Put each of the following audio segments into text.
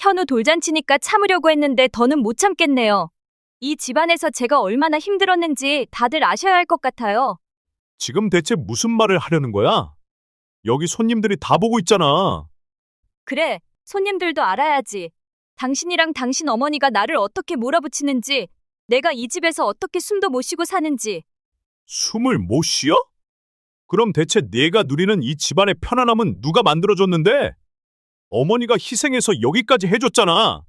현우 돌잔치니까 참으려고 했는데 더는 못 참겠네요. 이 집안에서 제가 얼마나 힘들었는지 다들 아셔야 할 것 같아요. 지금 대체 무슨 말을 하려는 거야? 여기 손님들이 다 보고 있잖아. 그래, 손님들도 알아야지. 당신이랑 당신 어머니가 나를 어떻게 몰아붙이는지, 내가 이 집에서 어떻게 숨도 못 쉬고 사는지. 숨을 못 쉬어? 그럼 대체 내가 누리는 이 집안의 편안함은 누가 만들어줬는데? 어머니가 희생해서 여기까지 해줬잖아.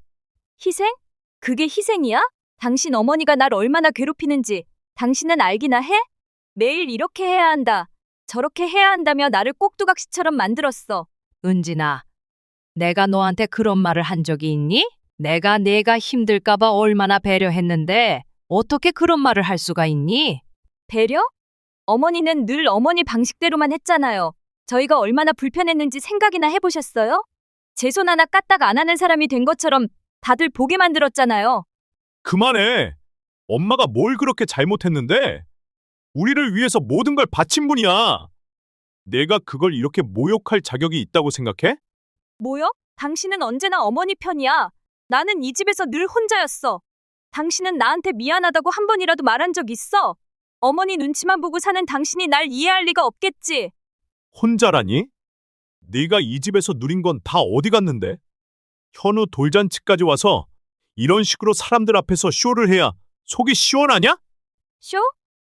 희생? 그게 희생이야? 당신 어머니가 날 얼마나 괴롭히는지 당신은 알기나 해? 매일 이렇게 해야 한다, 저렇게 해야 한다며 나를 꼭두각시처럼 만들었어. 은진아, 내가 너한테 그런 말을 한 적이 있니? 내가 힘들까봐 얼마나 배려했는데 어떻게 그런 말을 할 수가 있니? 배려? 어머니는 늘 어머니 방식대로만 했잖아요. 저희가 얼마나 불편했는지 생각이나 해보셨어요? 제 손 하나 까딱 안 하는 사람이 된 것처럼 다들 보게 만들었잖아요. 그만해. 엄마가 뭘 그렇게 잘못했는데? 우리를 위해서 모든 걸 바친 분이야. 내가 그걸 이렇게 모욕할 자격이 있다고 생각해? 뭐요? 당신은 언제나 어머니 편이야. 나는 이 집에서 늘 혼자였어. 당신은 나한테 미안하다고 한 번이라도 말한 적 있어? 어머니 눈치만 보고 사는 당신이 날 이해할 리가 없겠지. 혼자라니? 네가 이 집에서 누린 건 다 어디 갔는데? 현우 돌잔치까지 와서 이런 식으로 사람들 앞에서 쇼를 해야 속이 시원하냐? 쇼?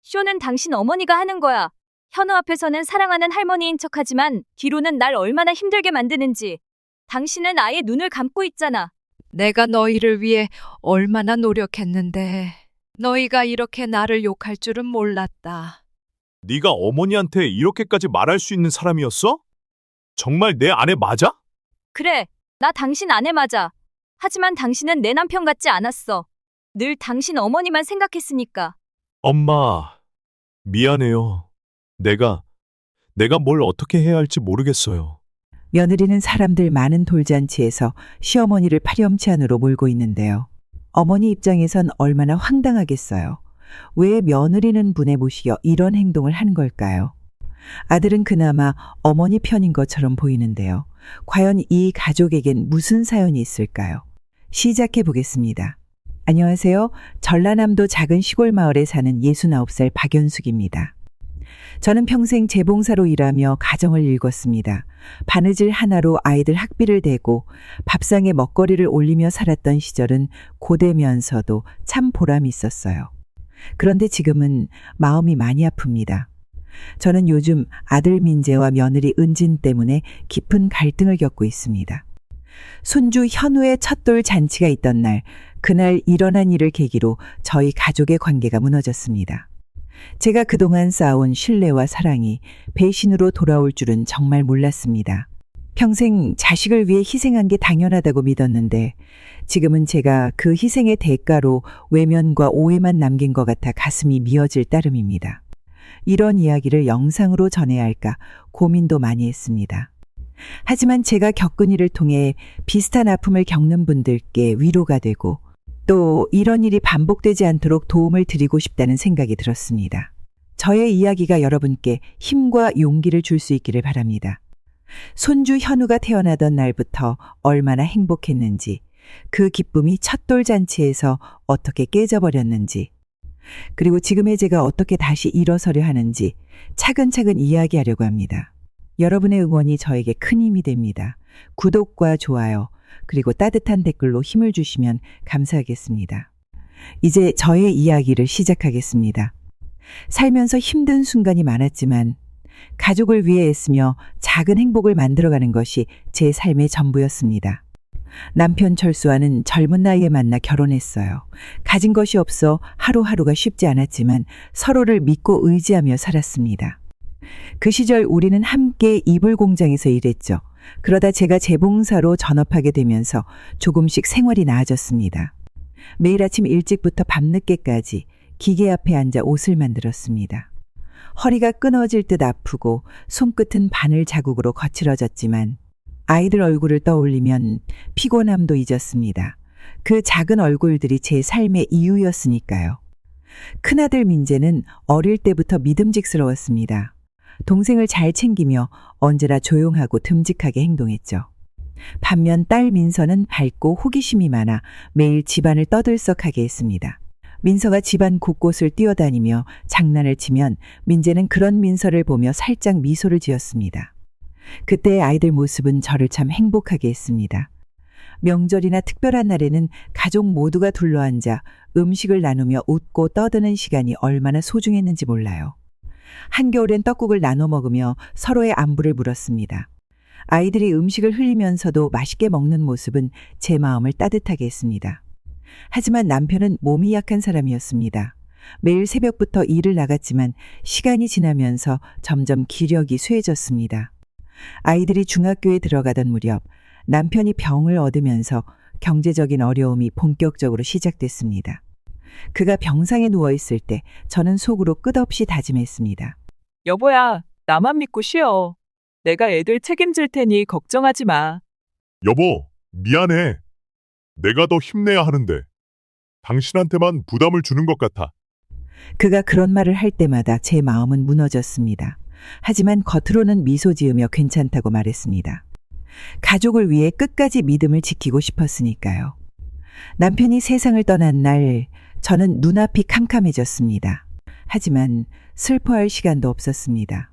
쇼는 당신 어머니가 하는 거야. 현우 앞에서는 사랑하는 할머니인 척하지만 뒤로는 날 얼마나 힘들게 만드는지. 당신은 아예 눈을 감고 있잖아. 내가 너희를 위해 얼마나 노력했는데 너희가 이렇게 나를 욕할 줄은 몰랐다. 네가 어머니한테 이렇게까지 말할 수 있는 사람이었어? 정말 내 아내 맞아? 그래, 나 당신 아내 맞아. 하지만 당신은 내 남편 같지 않았어. 늘 당신 어머니만 생각했으니까. 엄마, 미안해요. 내가 뭘 어떻게 해야 할지 모르겠어요. 며느리는 사람들 많은 돌잔치에서 시어머니를 파렴치 안으로 몰고 있는데요. 어머니 입장에선 얼마나 황당하겠어요. 왜 며느리는 분에 모시여 이런 행동을 하는 걸까요? 아들은 그나마 어머니 편인 것처럼 보이는데요. 과연 이 가족에겐 무슨 사연이 있을까요? 시작해 보겠습니다. 안녕하세요. 전라남도 작은 시골 마을에 사는 69살 박연숙입니다. 저는 평생 재봉사로 일하며 가정을 일궜습니다. 바느질 하나로 아이들 학비를 대고 밥상에 먹거리를 올리며 살았던 시절은 고되면서도 참 보람이 있었어요. 그런데 지금은 마음이 많이 아픕니다. 저는 요즘 아들 민재와 며느리 은진 때문에 깊은 갈등을 겪고 있습니다. 손주 현우의 첫돌 잔치가 있던 날, 그날 일어난 일을 계기로 저희 가족의 관계가 무너졌습니다. 제가 그동안 쌓아온 신뢰와 사랑이 배신으로 돌아올 줄은 정말 몰랐습니다. 평생 자식을 위해 희생한 게 당연하다고 믿었는데 지금은 제가 그 희생의 대가로 외면과 오해만 남긴 것 같아 가슴이 미어질 따름입니다. 이런 이야기를 영상으로 전해야 할까 고민도 많이 했습니다. 하지만 제가 겪은 일을 통해 비슷한 아픔을 겪는 분들께 위로가 되고 또 이런 일이 반복되지 않도록 도움을 드리고 싶다는 생각이 들었습니다. 저의 이야기가 여러분께 힘과 용기를 줄 수 있기를 바랍니다. 손주 현우가 태어나던 날부터 얼마나 행복했는지, 그 기쁨이 첫돌 잔치에서 어떻게 깨져버렸는지, 그리고 지금의 제가 어떻게 다시 일어서려 하는지 차근차근 이야기하려고 합니다. 여러분의 응원이 저에게 큰 힘이 됩니다. 구독과 좋아요, 그리고 따뜻한 댓글로 힘을 주시면 감사하겠습니다. 이제 저의 이야기를 시작하겠습니다. 살면서 힘든 순간이 많았지만 가족을 위해 애쓰며 작은 행복을 만들어가는 것이 제 삶의 전부였습니다. 남편 철수와는 젊은 나이에 만나 결혼했어요. 가진 것이 없어 하루하루가 쉽지 않았지만 서로를 믿고 의지하며 살았습니다. 그 시절 우리는 함께 이불 공장에서 일했죠. 그러다 제가 재봉사로 전업하게 되면서 조금씩 생활이 나아졌습니다. 매일 아침 일찍부터 밤늦게까지 기계 앞에 앉아 옷을 만들었습니다. 허리가 끊어질 듯 아프고 손끝은 바늘 자국으로 거칠어졌지만 아이들 얼굴을 떠올리면 피곤함도 잊었습니다. 그 작은 얼굴들이 제 삶의 이유였으니까요. 큰아들 민재는 어릴 때부터 믿음직스러웠습니다. 동생을 잘 챙기며 언제나 조용하고 듬직하게 행동했죠. 반면 딸 민서는 밝고 호기심이 많아 매일 집안을 떠들썩하게 했습니다. 민서가 집안 곳곳을 뛰어다니며 장난을 치면 민재는 그런 민서를 보며 살짝 미소를 지었습니다. 그때의 아이들 모습은 저를 참 행복하게 했습니다. 명절이나 특별한 날에는 가족 모두가 둘러앉아 음식을 나누며 웃고 떠드는 시간이 얼마나 소중했는지 몰라요. 한겨울엔 떡국을 나눠 먹으며 서로의 안부를 물었습니다. 아이들이 음식을 흘리면서도 맛있게 먹는 모습은 제 마음을 따뜻하게 했습니다. 하지만 남편은 몸이 약한 사람이었습니다. 매일 새벽부터 일을 나갔지만 시간이 지나면서 점점 기력이 쇠해졌습니다. 아이들이 중학교에 들어가던 무렵 남편이 병을 얻으면서 경제적인 어려움이 본격적으로 시작됐습니다. 그가 병상에 누워있을 때 저는 속으로 끝없이 다짐했습니다. 여보야, 나만 믿고 쉬어. 내가 애들 책임질 테니 걱정하지 마. 여보, 미안해. 내가 더 힘내야 하는데 당신한테만 부담을 주는 것 같아. 그가 그런 말을 할 때마다 제 마음은 무너졌습니다. 하지만 겉으로는 미소 지으며 괜찮다고 말했습니다. 가족을 위해 끝까지 믿음을 지키고 싶었으니까요. 남편이 세상을 떠난 날 저는 눈앞이 캄캄해졌습니다. 하지만 슬퍼할 시간도 없었습니다.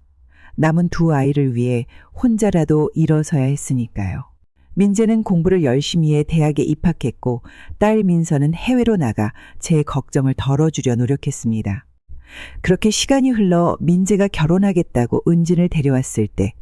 남은 두 아이를 위해 혼자라도 일어서야 했으니까요. 민재는 공부를 열심히 해 대학에 입학했고 딸 민서는 해외로 나가 제 걱정을 덜어주려 노력했습니다. 그렇게 시간이 흘러 민재가 결혼하겠다고 은진을 데려왔을 때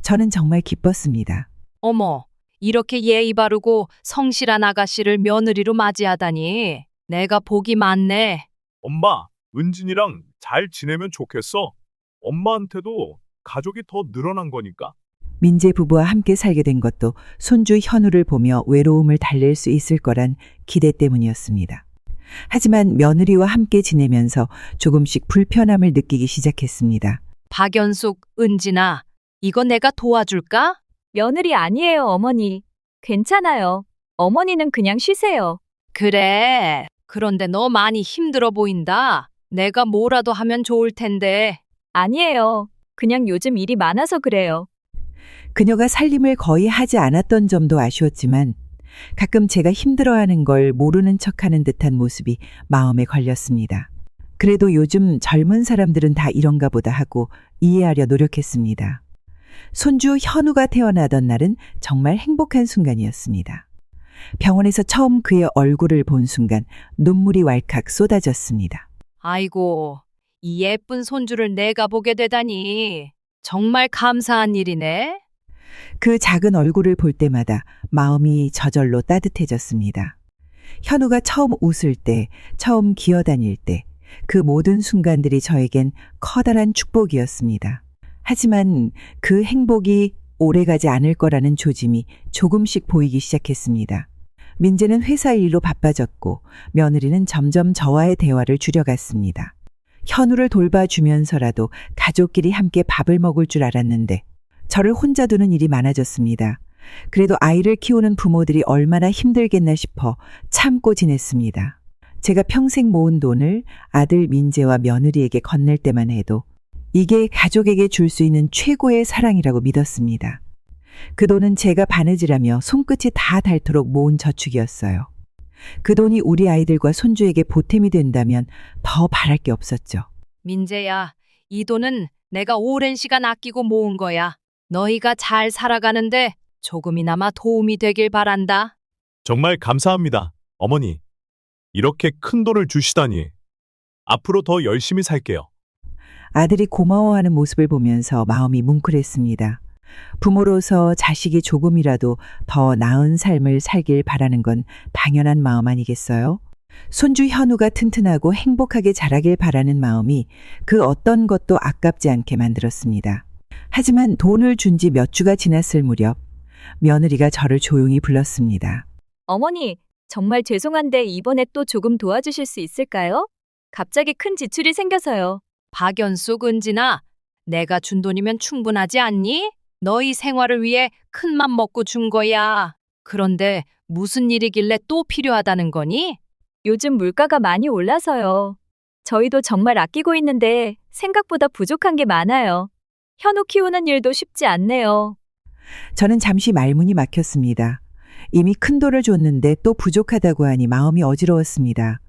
저는 정말 기뻤습니다. 어머, 이렇게 예의 바르고 성실한 아가씨를 며느리로 맞이하다니. 내가 복이 많네. 엄마, 은진이랑 잘 지내면 좋겠어. 엄마한테도 가족이 더 늘어난 거니까. 민재 부부와 함께 살게 된 것도 손주 현우를 보며 외로움을 달랠 수 있을 거란 기대 때문이었습니다. 하지만 며느리와 함께 지내면서 조금씩 불편함을 느끼기 시작했습니다. 박연숙, 은진아, 이거 내가 도와줄까? 며느리 아니에요, 어머니. 괜찮아요. 어머니는 그냥 쉬세요. 그래. 그런데 너 많이 힘들어 보인다. 내가 뭐라도 하면 좋을 텐데. 아니에요. 그냥 요즘 일이 많아서 그래요. 그녀가 살림을 거의 하지 않았던 점도 아쉬웠지만 가끔 제가 힘들어하는 걸 모르는 척하는 듯한 모습이 마음에 걸렸습니다. 그래도 요즘 젊은 사람들은 다 이런가 보다 하고 이해하려 노력했습니다. 손주 현우가 태어나던 날은 정말 행복한 순간이었습니다. 병원에서 처음 그의 얼굴을 본 순간 눈물이 왈칵 쏟아졌습니다. 아이고, 이 예쁜 손주를 내가 보게 되다니. 정말 감사한 일이네. 그 작은 얼굴을 볼 때마다 마음이 저절로 따뜻해졌습니다. 현우가 처음 웃을 때, 처음 기어다닐 때, 그 모든 순간들이 저에겐 커다란 축복이었습니다. 하지만 그 행복이 오래가지 않을 거라는 조짐이 조금씩 보이기 시작했습니다. 민재는 회사 일로 바빠졌고 며느리는 점점 저와의 대화를 줄여갔습니다. 현우를 돌봐주면서라도 가족끼리 함께 밥을 먹을 줄 알았는데 저를 혼자 두는 일이 많아졌습니다. 그래도 아이를 키우는 부모들이 얼마나 힘들겠나 싶어 참고 지냈습니다. 제가 평생 모은 돈을 아들 민재와 며느리에게 건넬 때만 해도 이게 가족에게 줄 수 있는 최고의 사랑이라고 믿었습니다. 그 돈은 제가 바느질하며 손끝이 다 닳도록 모은 저축이었어요. 그 돈이 우리 아이들과 손주에게 보탬이 된다면 더 바랄 게 없었죠. 민재야, 이 돈은 내가 오랜 시간 아끼고 모은 거야. 너희가 잘 살아가는데 조금이나마 도움이 되길 바란다. 정말 감사합니다, 어머니. 이렇게 큰 돈을 주시다니. 앞으로 더 열심히 살게요. 아들이 고마워하는 모습을 보면서 마음이 뭉클했습니다. 부모로서 자식이 조금이라도 더 나은 삶을 살길 바라는 건 당연한 마음 아니겠어요? 손주 현우가 튼튼하고 행복하게 자라길 바라는 마음이 그 어떤 것도 아깝지 않게 만들었습니다. 하지만 돈을 준 지 몇 주가 지났을 무렵 며느리가 저를 조용히 불렀습니다. 어머니, 정말 죄송한데 이번에 또 조금 도와주실 수 있을까요? 갑자기 큰 지출이 생겨서요. 박연숙, 은진아, 내가 준 돈이면 충분하지 않니? 너희 생활을 위해 큰맘 먹고 준 거야. 그런데 무슨 일이길래 또 필요하다는 거니? 요즘 물가가 많이 올라서요. 저희도 정말 아끼고 있는데 생각보다 부족한 게 많아요. 현우 키우는 일도 쉽지 않네요. 저는 잠시 말문이 막혔습니다. 이미 큰 돈을 줬는데 또 부족하다고 하니 마음이 어지러웠습니다.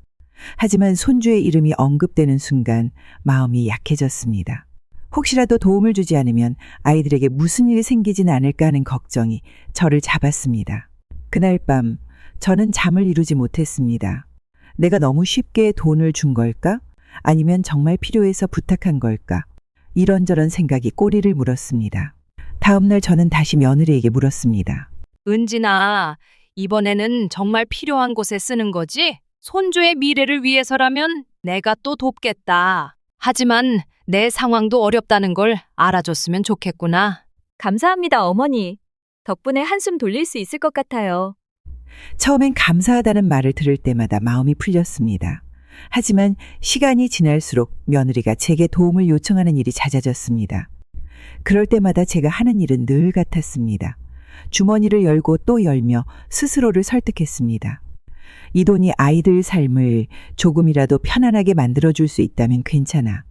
하지만 손주의 이름이 언급되는 순간 마음이 약해졌습니다. 혹시라도 도움을 주지 않으면 아이들에게 무슨 일이 생기진 않을까 하는 걱정이 저를 잡았습니다. 그날 밤 저는 잠을 이루지 못했습니다. 내가 너무 쉽게 돈을 준 걸까? 아니면 정말 필요해서 부탁한 걸까? 이런저런 생각이 꼬리를 물었습니다. 다음 날 저는 다시 며느리에게 물었습니다. 은진아, 이번에는 정말 필요한 곳에 쓰는 거지? 손주의 미래를 위해서라면 내가 또 돕겠다. 하지만 내 상황도 어렵다는 걸 알아줬으면 좋겠구나. 감사합니다, 어머니. 덕분에 한숨 돌릴 수 있을 것 같아요. 처음엔 감사하다는 말을 들을 때마다 마음이 풀렸습니다. 하지만 시간이 지날수록 며느리가 제게 도움을 요청하는 일이 잦아졌습니다. 그럴 때마다 제가 하는 일은 늘 같았습니다. 주머니를 열고 또 열며 스스로를 설득했습니다. 이 돈이 아이들 삶을 조금이라도 편안하게 만들어줄 수 있다면 괜찮아.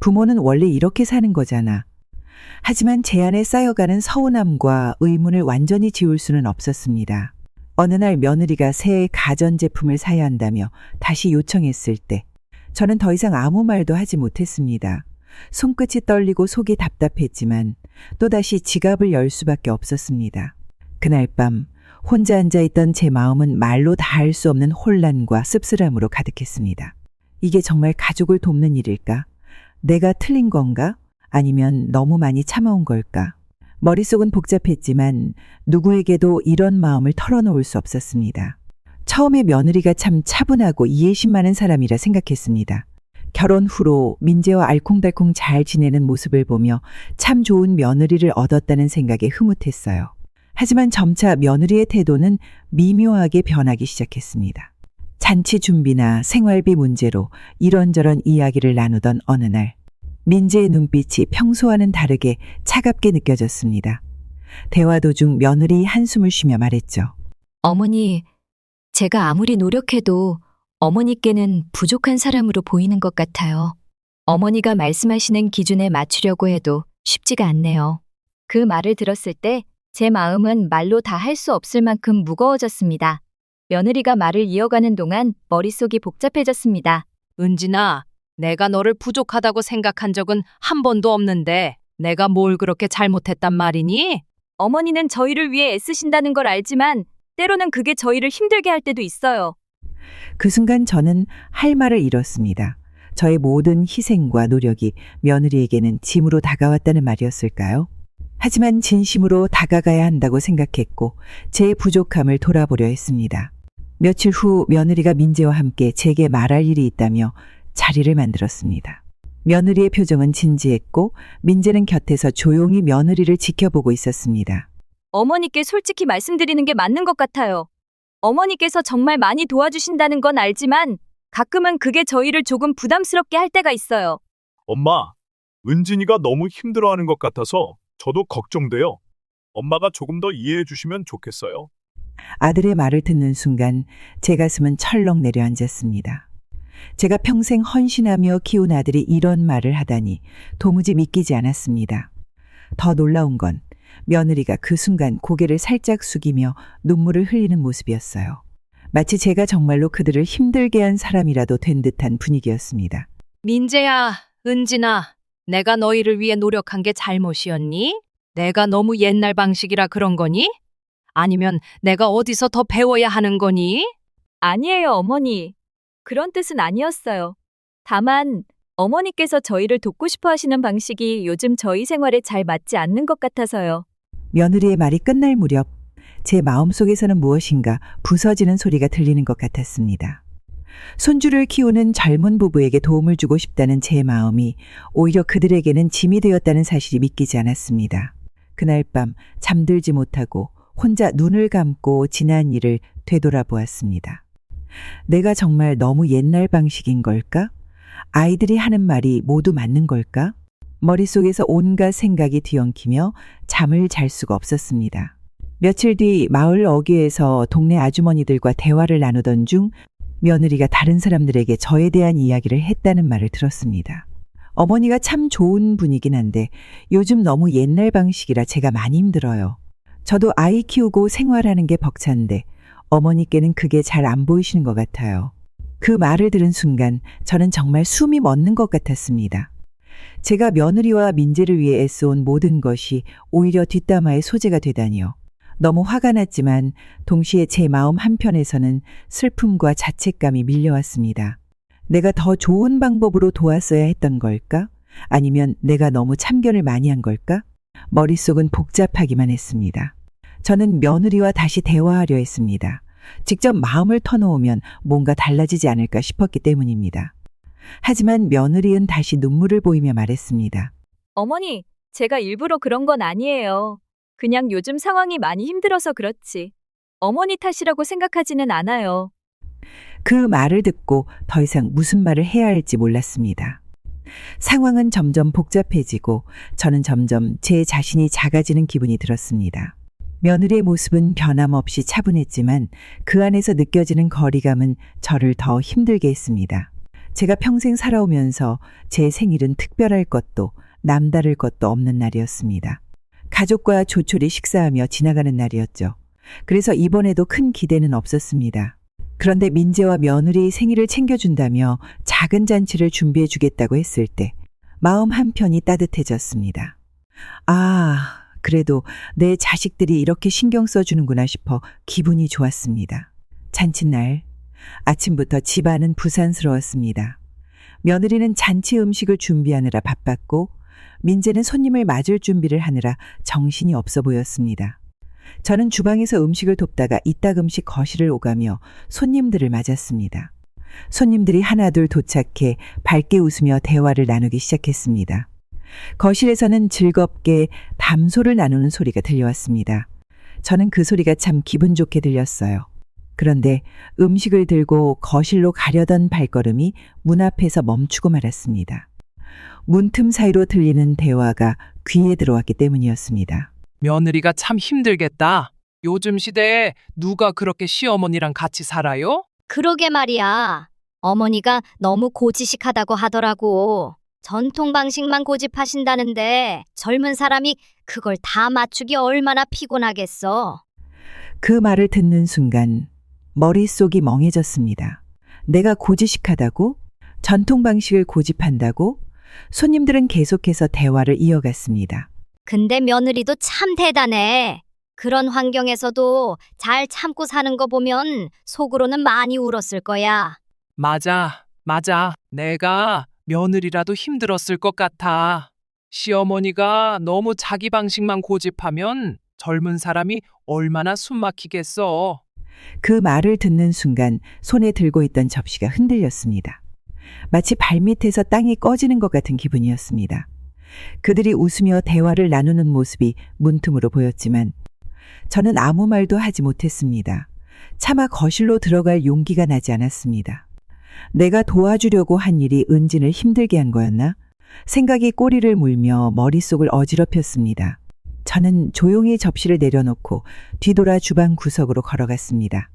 부모는 원래 이렇게 사는 거잖아. 하지만 제 안에 쌓여가는 서운함과 의문을 완전히 지울 수는 없었습니다. 어느 날 며느리가 새 가전제품을 사야 한다며 다시 요청했을 때 저는 더 이상 아무 말도 하지 못했습니다. 손끝이 떨리고 속이 답답했지만 또다시 지갑을 열 수밖에 없었습니다. 그날 밤 혼자 앉아있던 제 마음은 말로 다 할 수 없는 혼란과 씁쓸함으로 가득했습니다. 이게 정말 가족을 돕는 일일까? 내가 틀린 건가? 아니면 너무 많이 참아온 걸까? 머릿속은 복잡했지만 누구에게도 이런 마음을 털어놓을 수 없었습니다. 처음에 며느리가 참 차분하고 이해심 많은 사람이라 생각했습니다. 결혼 후로 민재와 알콩달콩 잘 지내는 모습을 보며 참 좋은 며느리를 얻었다는 생각에 흐뭇했어요. 하지만 점차 며느리의 태도는 미묘하게 변하기 시작했습니다. 잔치 준비나 생활비 문제로 이런저런 이야기를 나누던 어느 날 민재의 눈빛이 평소와는 다르게 차갑게 느껴졌습니다. 대화 도중 며느리 한숨을 쉬며 말했죠. 어머니, 제가 아무리 노력해도 어머니께는 부족한 사람으로 보이는 것 같아요. 어머니가 말씀하시는 기준에 맞추려고 해도 쉽지가 않네요. 그 말을 들었을 때 제 마음은 말로 다 할 수 없을 만큼 무거워졌습니다. 며느리가 말을 이어가는 동안 머릿속이 복잡해졌습니다. 은진아, 내가 너를 부족하다고 생각한 적은 한 번도 없는데 내가 뭘 그렇게 잘못했단 말이니? 어머니는 저희를 위해 애쓰신다는 걸 알지만 때로는 그게 저희를 힘들게 할 때도 있어요. 그 순간 저는 할 말을 잃었습니다. 저의 모든 희생과 노력이 며느리에게는 짐으로 다가왔다는 말이었을까요? 하지만 진심으로 다가가야 한다고 생각했고 제 부족함을 돌아보려 했습니다. 며칠 후 며느리가 민재와 함께 제게 말할 일이 있다며 자리를 만들었습니다. 며느리의 표정은 진지했고 민재는 곁에서 조용히 며느리를 지켜보고 있었습니다. 어머니께 솔직히 말씀드리는 게 맞는 것 같아요. 어머니께서 정말 많이 도와주신다는 건 알지만 가끔은 그게 저희를 조금 부담스럽게 할 때가 있어요. 엄마, 은진이가 너무 힘들어하는 것 같아서 저도 걱정돼요. 엄마가 조금 더 이해해 주시면 좋겠어요. 아들의 말을 듣는 순간 제 가슴은 철렁 내려앉았습니다. 제가 평생 헌신하며 키운 아들이 이런 말을 하다니 도무지 믿기지 않았습니다. 더 놀라운 건 며느리가 그 순간 고개를 살짝 숙이며 눈물을 흘리는 모습이었어요. 마치 제가 정말로 그들을 힘들게 한 사람이라도 된 듯한 분위기였습니다. 민재야, 은진아, 내가 너희를 위해 노력한 게 잘못이었니? 내가 너무 옛날 방식이라 그런 거니? 아니면 내가 어디서 더 배워야 하는 거니? 아니에요, 어머니. 그런 뜻은 아니었어요. 다만 어머니께서 저희를 돕고 싶어 하시는 방식이 요즘 저희 생활에 잘 맞지 않는 것 같아서요. 며느리의 말이 끝날 무렵 제 마음속에서는 무엇인가 부서지는 소리가 들리는 것 같았습니다. 손주를 키우는 젊은 부부에게 도움을 주고 싶다는 제 마음이 오히려 그들에게는 짐이 되었다는 사실이 믿기지 않았습니다. 그날 밤 잠들지 못하고 혼자 눈을 감고 지난 일을 되돌아보았습니다. 내가 정말 너무 옛날 방식인 걸까? 아이들이 하는 말이 모두 맞는 걸까? 머릿속에서 온갖 생각이 뒤엉키며 잠을 잘 수가 없었습니다. 며칠 뒤 마을 어귀에서 동네 아주머니들과 대화를 나누던 중 며느리가 다른 사람들에게 저에 대한 이야기를 했다는 말을 들었습니다. 어머니가 참 좋은 분이긴 한데 요즘 너무 옛날 방식이라 제가 많이 힘들어요. 저도 아이 키우고 생활하는 게 벅찬데 어머니께는 그게 잘 안 보이시는 것 같아요. 그 말을 들은 순간 저는 정말 숨이 멎는 것 같았습니다. 제가 며느리와 민재를 위해 애써온 모든 것이 오히려 뒷담화의 소재가 되다니요. 너무 화가 났지만 동시에 제 마음 한편에서는 슬픔과 자책감이 밀려왔습니다. 내가 더 좋은 방법으로 도왔어야 했던 걸까? 아니면 내가 너무 참견을 많이 한 걸까? 머릿속은 복잡하기만 했습니다. 저는 며느리와 다시 대화하려 했습니다. 직접 마음을 터놓으면 뭔가 달라지지 않을까 싶었기 때문입니다. 하지만 며느리는 다시 눈물을 보이며 말했습니다. 어머니, 제가 일부러 그런 건 아니에요. 그냥 요즘 상황이 많이 힘들어서 그렇지. 어머니 탓이라고 생각하지는 않아요. 그 말을 듣고 더 이상 무슨 말을 해야 할지 몰랐습니다. 상황은 점점 복잡해지고 저는 점점 제 자신이 작아지는 기분이 들었습니다. 며느리의 모습은 변함없이 차분했지만 그 안에서 느껴지는 거리감은 저를 더 힘들게 했습니다. 제가 평생 살아오면서 제 생일은 특별할 것도 남다를 것도 없는 날이었습니다. 가족과 조촐히 식사하며 지나가는 날이었죠. 그래서 이번에도 큰 기대는 없었습니다. 그런데 민재와 며느리 생일을 챙겨준다며 작은 잔치를 준비해 주겠다고 했을 때 마음 한편이 따뜻해졌습니다. 아, 그래도 내 자식들이 이렇게 신경 써주는구나 싶어 기분이 좋았습니다. 잔칫날 아침부터 집안은 부산스러웠습니다. 며느리는 잔치 음식을 준비하느라 바빴고 민재는 손님을 맞을 준비를 하느라 정신이 없어 보였습니다. 저는 주방에서 음식을 돕다가 이따금씩 거실을 오가며 손님들을 맞았습니다. 손님들이 하나둘 도착해 밝게 웃으며 대화를 나누기 시작했습니다. 거실에서는 즐겁게 담소를 나누는 소리가 들려왔습니다. 저는 그 소리가 참 기분 좋게 들렸어요. 그런데 음식을 들고 거실로 가려던 발걸음이 문 앞에서 멈추고 말았습니다. 문틈 사이로 들리는 대화가 귀에 들어왔기 때문이었습니다. 며느리가 참 힘들겠다. 요즘 시대에 누가 그렇게 시어머니랑 같이 살아요? 그러게 말이야. 어머니가 너무 고지식하다고 하더라고. 전통 방식만 고집하신다는데 젊은 사람이 그걸 다 맞추기 얼마나 피곤하겠어. 그 말을 듣는 순간 머릿속이 멍해졌습니다. 내가 고지식하다고? 전통 방식을 고집한다고? 손님들은 계속해서 대화를 이어갔습니다. 근데 며느리도 참 대단해. 그런 환경에서도 잘 참고 사는 거 보면 속으로는 많이 울었을 거야. 맞아. 내가 며느리라도 힘들었을 것 같아. 시어머니가 너무 자기 방식만 고집하면 젊은 사람이 얼마나 숨막히겠어. 그 말을 듣는 순간 손에 들고 있던 접시가 흔들렸습니다. 마치 발밑에서 땅이 꺼지는 것 같은 기분이었습니다. 그들이 웃으며 대화를 나누는 모습이 문틈으로 보였지만 저는 아무 말도 하지 못했습니다. 차마 거실로 들어갈 용기가 나지 않았습니다. 내가 도와주려고 한 일이 은진을 힘들게 한 거였나? 생각이 꼬리를 물며 머릿속을 어지럽혔습니다. 저는 조용히 접시를 내려놓고 뒤돌아 주방 구석으로 걸어갔습니다.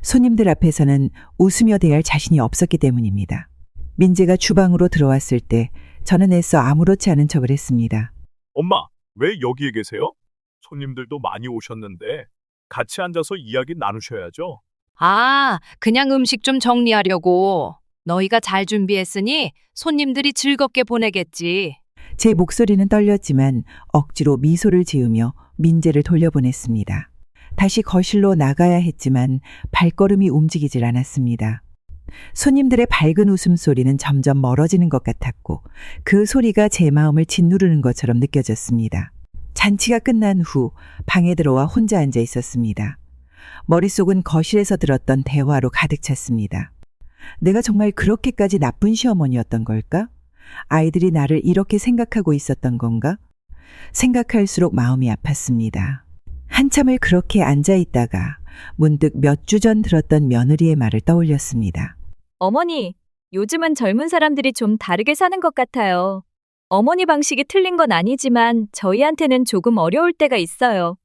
손님들 앞에서는 웃으며 대할 자신이 없었기 때문입니다. 민재가 주방으로 들어왔을 때 저는 애써 아무렇지 않은 척을 했습니다. 엄마, 왜 여기에 계세요? 손님들도 많이 오셨는데 같이 앉아서 이야기 나누셔야죠. 아, 그냥 음식 좀 정리하려고. 너희가 잘 준비했으니 손님들이 즐겁게 보내겠지. 제 목소리는 떨렸지만 억지로 미소를 지으며 민재를 돌려보냈습니다. 다시 거실로 나가야 했지만 발걸음이 움직이질 않았습니다. 손님들의 밝은 웃음소리는 점점 멀어지는 것 같았고 그 소리가 제 마음을 짓누르는 것처럼 느껴졌습니다. 잔치가 끝난 후 방에 들어와 혼자 앉아 있었습니다. 머릿속은 거실에서 들었던 대화로 가득 찼습니다. 내가 정말 그렇게까지 나쁜 시어머니였던 걸까? 아이들이 나를 이렇게 생각하고 있었던 건가? 생각할수록 마음이 아팠습니다. 한참을 그렇게 앉아 있다가 문득 몇 주 전 들었던 며느리의 말을 떠올렸습니다. 어머니, 요즘은 젊은 사람들이 좀 다르게 사는 것 같아요. 어머니 방식이 틀린 건 아니지만 저희한테는 조금 어려울 때가 있어요.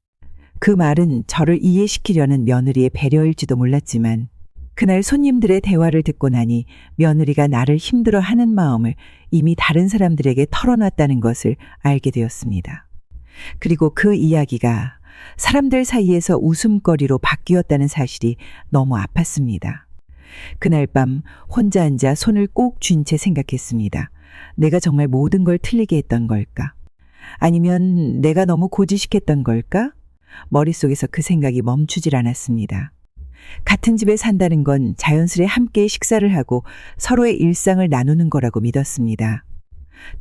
그 말은 저를 이해시키려는 며느리의 배려일지도 몰랐지만 그날 손님들의 대화를 듣고 나니 며느리가 나를 힘들어하는 마음을 이미 다른 사람들에게 털어놨다는 것을 알게 되었습니다. 그리고 그 이야기가 사람들 사이에서 웃음거리로 바뀌었다는 사실이 너무 아팠습니다. 그날 밤 혼자 앉아 손을 꼭 쥔 채 생각했습니다. 내가 정말 모든 걸 틀리게 했던 걸까? 아니면 내가 너무 고지식했던 걸까? 머릿속에서 그 생각이 멈추질 않았습니다. 같은 집에 산다는 건 자연스레 함께 식사를 하고 서로의 일상을 나누는 거라고 믿었습니다.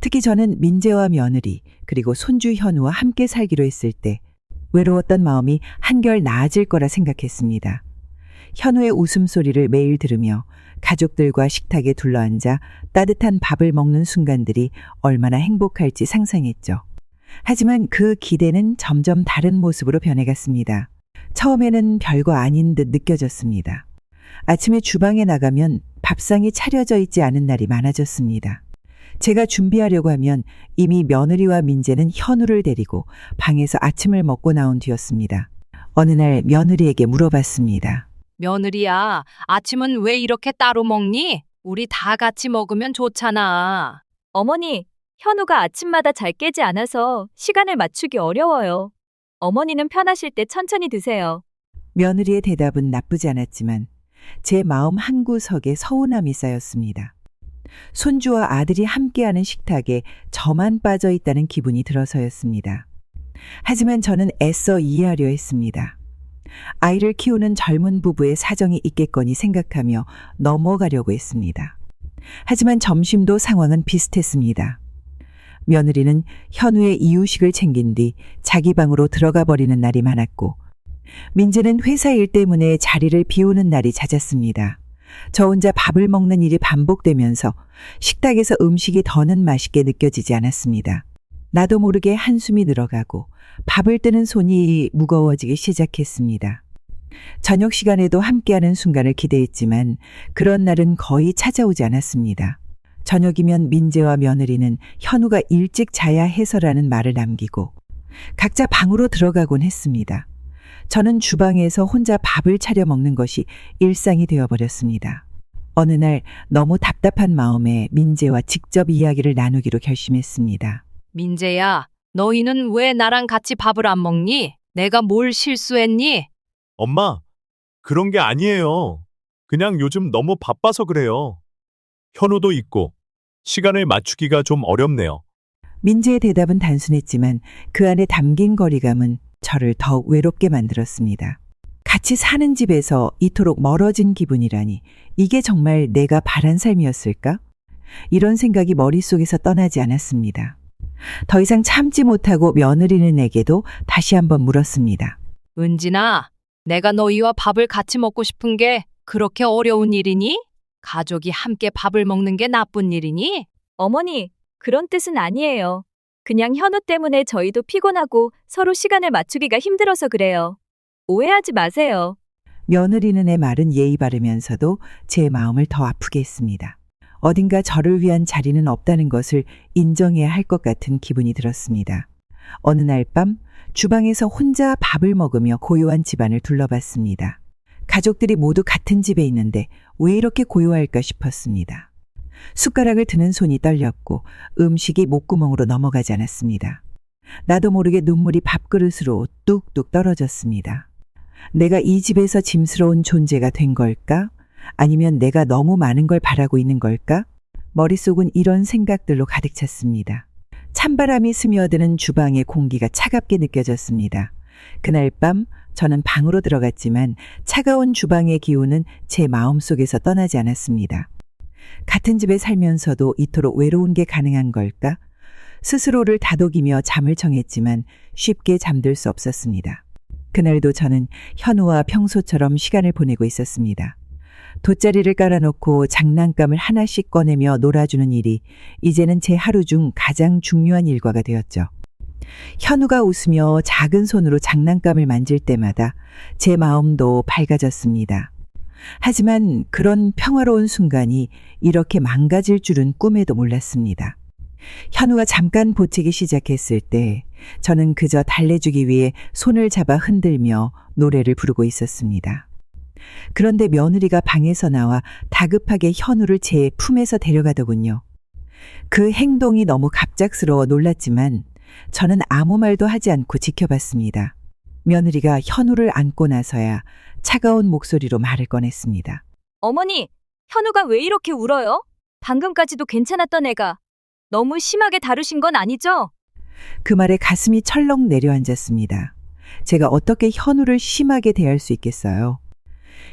특히 저는 민재와 며느리 그리고 손주 현우와 함께 살기로 했을 때 외로웠던 마음이 한결 나아질 거라 생각했습니다. 현우의 웃음소리를 매일 들으며 가족들과 식탁에 둘러앉아 따뜻한 밥을 먹는 순간들이 얼마나 행복할지 상상했죠. 하지만 그 기대는 점점 다른 모습으로 변해갔습니다. 처음에는 별거 아닌 듯 느껴졌습니다. 아침에 주방에 나가면 밥상이 차려져 있지 않은 날이 많아졌습니다. 제가 준비하려고 하면 이미 며느리와 민재는 현우를 데리고 방에서 아침을 먹고 나온 뒤였습니다. 어느 날 며느리에게 물어봤습니다. 며느리야, 아침은 왜 이렇게 따로 먹니? 우리 다 같이 먹으면 좋잖아. 어머니, 현우가 아침마다 잘 깨지 않아서 시간을 맞추기 어려워요. 어머니는 편하실 때 천천히 드세요. 며느리의 대답은 나쁘지 않았지만 제 마음 한구석에 서운함이 쌓였습니다. 손주와 아들이 함께하는 식탁에 저만 빠져 있다는 기분이 들어서였습니다. 하지만 저는 애써 이해하려 했습니다. 아이를 키우는 젊은 부부의 사정이 있겠거니 생각하며 넘어가려고 했습니다. 하지만 점심도 상황은 비슷했습니다. 며느리는 현우의 이유식을 챙긴 뒤 자기 방으로 들어가 버리는 날이 많았고 민재는 회사 일 때문에 자리를 비우는 날이 잦았습니다. 저 혼자 밥을 먹는 일이 반복되면서 식탁에서 음식이 더는 맛있게 느껴지지 않았습니다. 나도 모르게 한숨이 늘어가고 밥을 뜨는 손이 무거워지기 시작했습니다. 저녁 시간에도 함께하는 순간을 기대했지만 그런 날은 거의 찾아오지 않았습니다. 저녁이면 민재와 며느리는 현우가 일찍 자야 해서라는 말을 남기고 각자 방으로 들어가곤 했습니다. 저는 주방에서 혼자 밥을 차려 먹는 것이 일상이 되어버렸습니다. 어느 날 너무 답답한 마음에 민재와 직접 이야기를 나누기로 결심했습니다. 민재야, 너희는 왜 나랑 같이 밥을 안 먹니? 내가 뭘 실수했니? 엄마, 그런 게 아니에요. 그냥 요즘 너무 바빠서 그래요. 현우도 있고 시간을 맞추기가 좀 어렵네요. 민재의 대답은 단순했지만 그 안에 담긴 거리감은 저를 더욱 외롭게 만들었습니다. 같이 사는 집에서 이토록 멀어진 기분이라니 이게 정말 내가 바란 삶이었을까? 이런 생각이 머릿속에서 떠나지 않았습니다. 더 이상 참지 못하고 며느리는에게도 다시 한번 물었습니다. 은진아, 내가 너희와 밥을 같이 먹고 싶은 게 그렇게 어려운 일이니? 가족이 함께 밥을 먹는 게 나쁜 일이니? 어머니, 그런 뜻은 아니에요. 그냥 현우 때문에 저희도 피곤하고 서로 시간을 맞추기가 힘들어서 그래요. 오해하지 마세요. 며느리는의 말은 예의 바르면서도 제 마음을 더 아프게 했습니다. 어딘가 저를 위한 자리는 없다는 것을 인정해야 할 것 같은 기분이 들었습니다. 어느 날 밤 주방에서 혼자 밥을 먹으며 고요한 집안을 둘러봤습니다. 가족들이 모두 같은 집에 있는데 왜 이렇게 고요할까 싶었습니다. 숟가락을 드는 손이 떨렸고 음식이 목구멍으로 넘어가지 않았습니다. 나도 모르게 눈물이 밥그릇으로 뚝뚝 떨어졌습니다. 내가 이 집에서 짐스러운 존재가 된 걸까? 아니면 내가 너무 많은 걸 바라고 있는 걸까? 머릿속은 이런 생각들로 가득 찼습니다. 찬바람이 스며드는 주방의 공기가 차갑게 느껴졌습니다. 그날 밤 저는 방으로 들어갔지만 차가운 주방의 기운은 제 마음속에서 떠나지 않았습니다. 같은 집에 살면서도 이토록 외로운 게 가능한 걸까? 스스로를 다독이며 잠을 청했지만 쉽게 잠들 수 없었습니다. 그날도 저는 현우와 평소처럼 시간을 보내고 있었습니다. 돗자리를 깔아놓고 장난감을 하나씩 꺼내며 놀아주는 일이 이제는 제 하루 중 가장 중요한 일과가 되었죠. 현우가 웃으며 작은 손으로 장난감을 만질 때마다 제 마음도 밝아졌습니다. 하지만 그런 평화로운 순간이 이렇게 망가질 줄은 꿈에도 몰랐습니다. 현우가 잠깐 보채기 시작했을 때 저는 그저 달래주기 위해 손을 잡아 흔들며 노래를 부르고 있었습니다. 그런데 며느리가 방에서 나와 다급하게 현우를 제 품에서 데려가더군요. 그 행동이 너무 갑작스러워 놀랐지만 저는 아무 말도 하지 않고 지켜봤습니다. 며느리가 현우를 안고 나서야 차가운 목소리로 말을 꺼냈습니다. 어머니, 현우가 왜 이렇게 울어요? 방금까지도 괜찮았던 애가 너무 심하게 다루신 건 아니죠? 그 말에 가슴이 철렁 내려앉았습니다. 제가 어떻게 현우를 심하게 대할 수 있겠어요?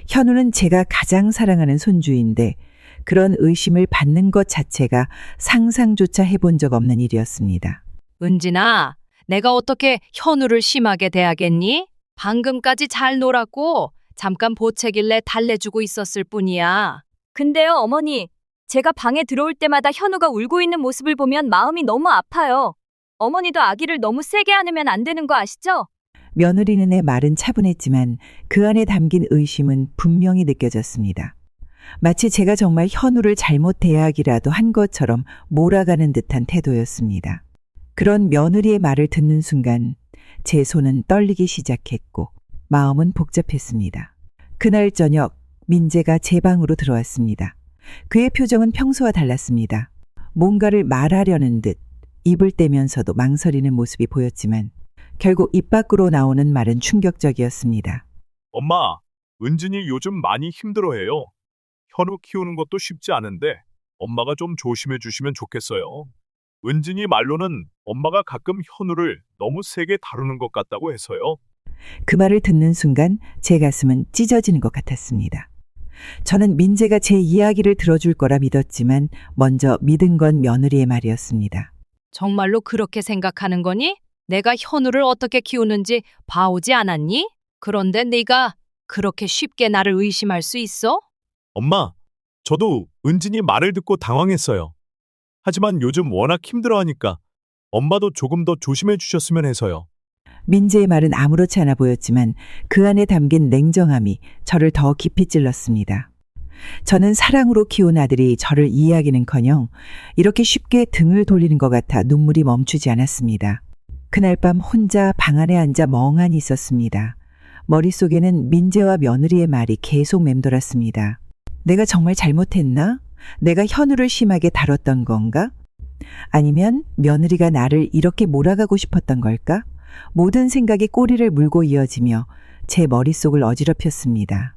현우는 제가 가장 사랑하는 손주인데 그런 의심을 받는 것 자체가 상상조차 해본 적 없는 일이었습니다. 은진아, 내가 어떻게 현우를 심하게 대하겠니? 방금까지 잘 놀았고 잠깐 보채길래 달래주고 있었을 뿐이야. 근데요, 어머니, 제가 방에 들어올 때마다 현우가 울고 있는 모습을 보면 마음이 너무 아파요. 어머니도 아기를 너무 세게 안으면 안 되는 거 아시죠? 며느리는의 말은 차분했지만 그 안에 담긴 의심은 분명히 느껴졌습니다. 마치 제가 정말 현우를 잘못 대하기라도 한 것처럼 몰아가는 듯한 태도였습니다. 그런 며느리의 말을 듣는 순간 제 손은 떨리기 시작했고 마음은 복잡했습니다. 그날 저녁 민재가 제 방으로 들어왔습니다. 그의 표정은 평소와 달랐습니다. 뭔가를 말하려는 듯 입을 떼면서도 망설이는 모습이 보였지만 결국 입 밖으로 나오는 말은 충격적이었습니다. 엄마, 은진이 요즘 많이 힘들어해요. 현우 키우는 것도 쉽지 않은데 엄마가 좀 조심해 주시면 좋겠어요. 은진이 말로는 엄마가 가끔 현우를 너무 세게 다루는 것 같다고 해서요. 그 말을 듣는 순간 제 가슴은 찢어지는 것 같았습니다. 저는 민재가 제 이야기를 들어줄 거라 믿었지만 먼저 믿은 건 며느리의 말이었습니다. 정말로 그렇게 생각하는 거니? 내가 현우를 어떻게 키우는지 봐오지 않았니? 그런데 네가 그렇게 쉽게 나를 의심할 수 있어? 엄마, 저도 은진이 말을 듣고 당황했어요. 하지만 요즘 워낙 힘들어하니까 엄마도 조금 더 조심해 주셨으면 해서요. 민재의 말은 아무렇지 않아 보였지만 그 안에 담긴 냉정함이 저를 더 깊이 찔렀습니다. 저는 사랑으로 키운 아들이 저를 이해하기는커녕 이렇게 쉽게 등을 돌리는 것 같아 눈물이 멈추지 않았습니다. 그날 밤 혼자 방 안에 앉아 멍하니 있었습니다. 머릿속에는 민재와 며느리의 말이 계속 맴돌았습니다. 내가 정말 잘못했나? 내가 현우를 심하게 다뤘던 건가? 아니면 며느리가 나를 이렇게 몰아가고 싶었던 걸까? 모든 생각이 꼬리를 물고 이어지며 제 머릿속을 어지럽혔습니다.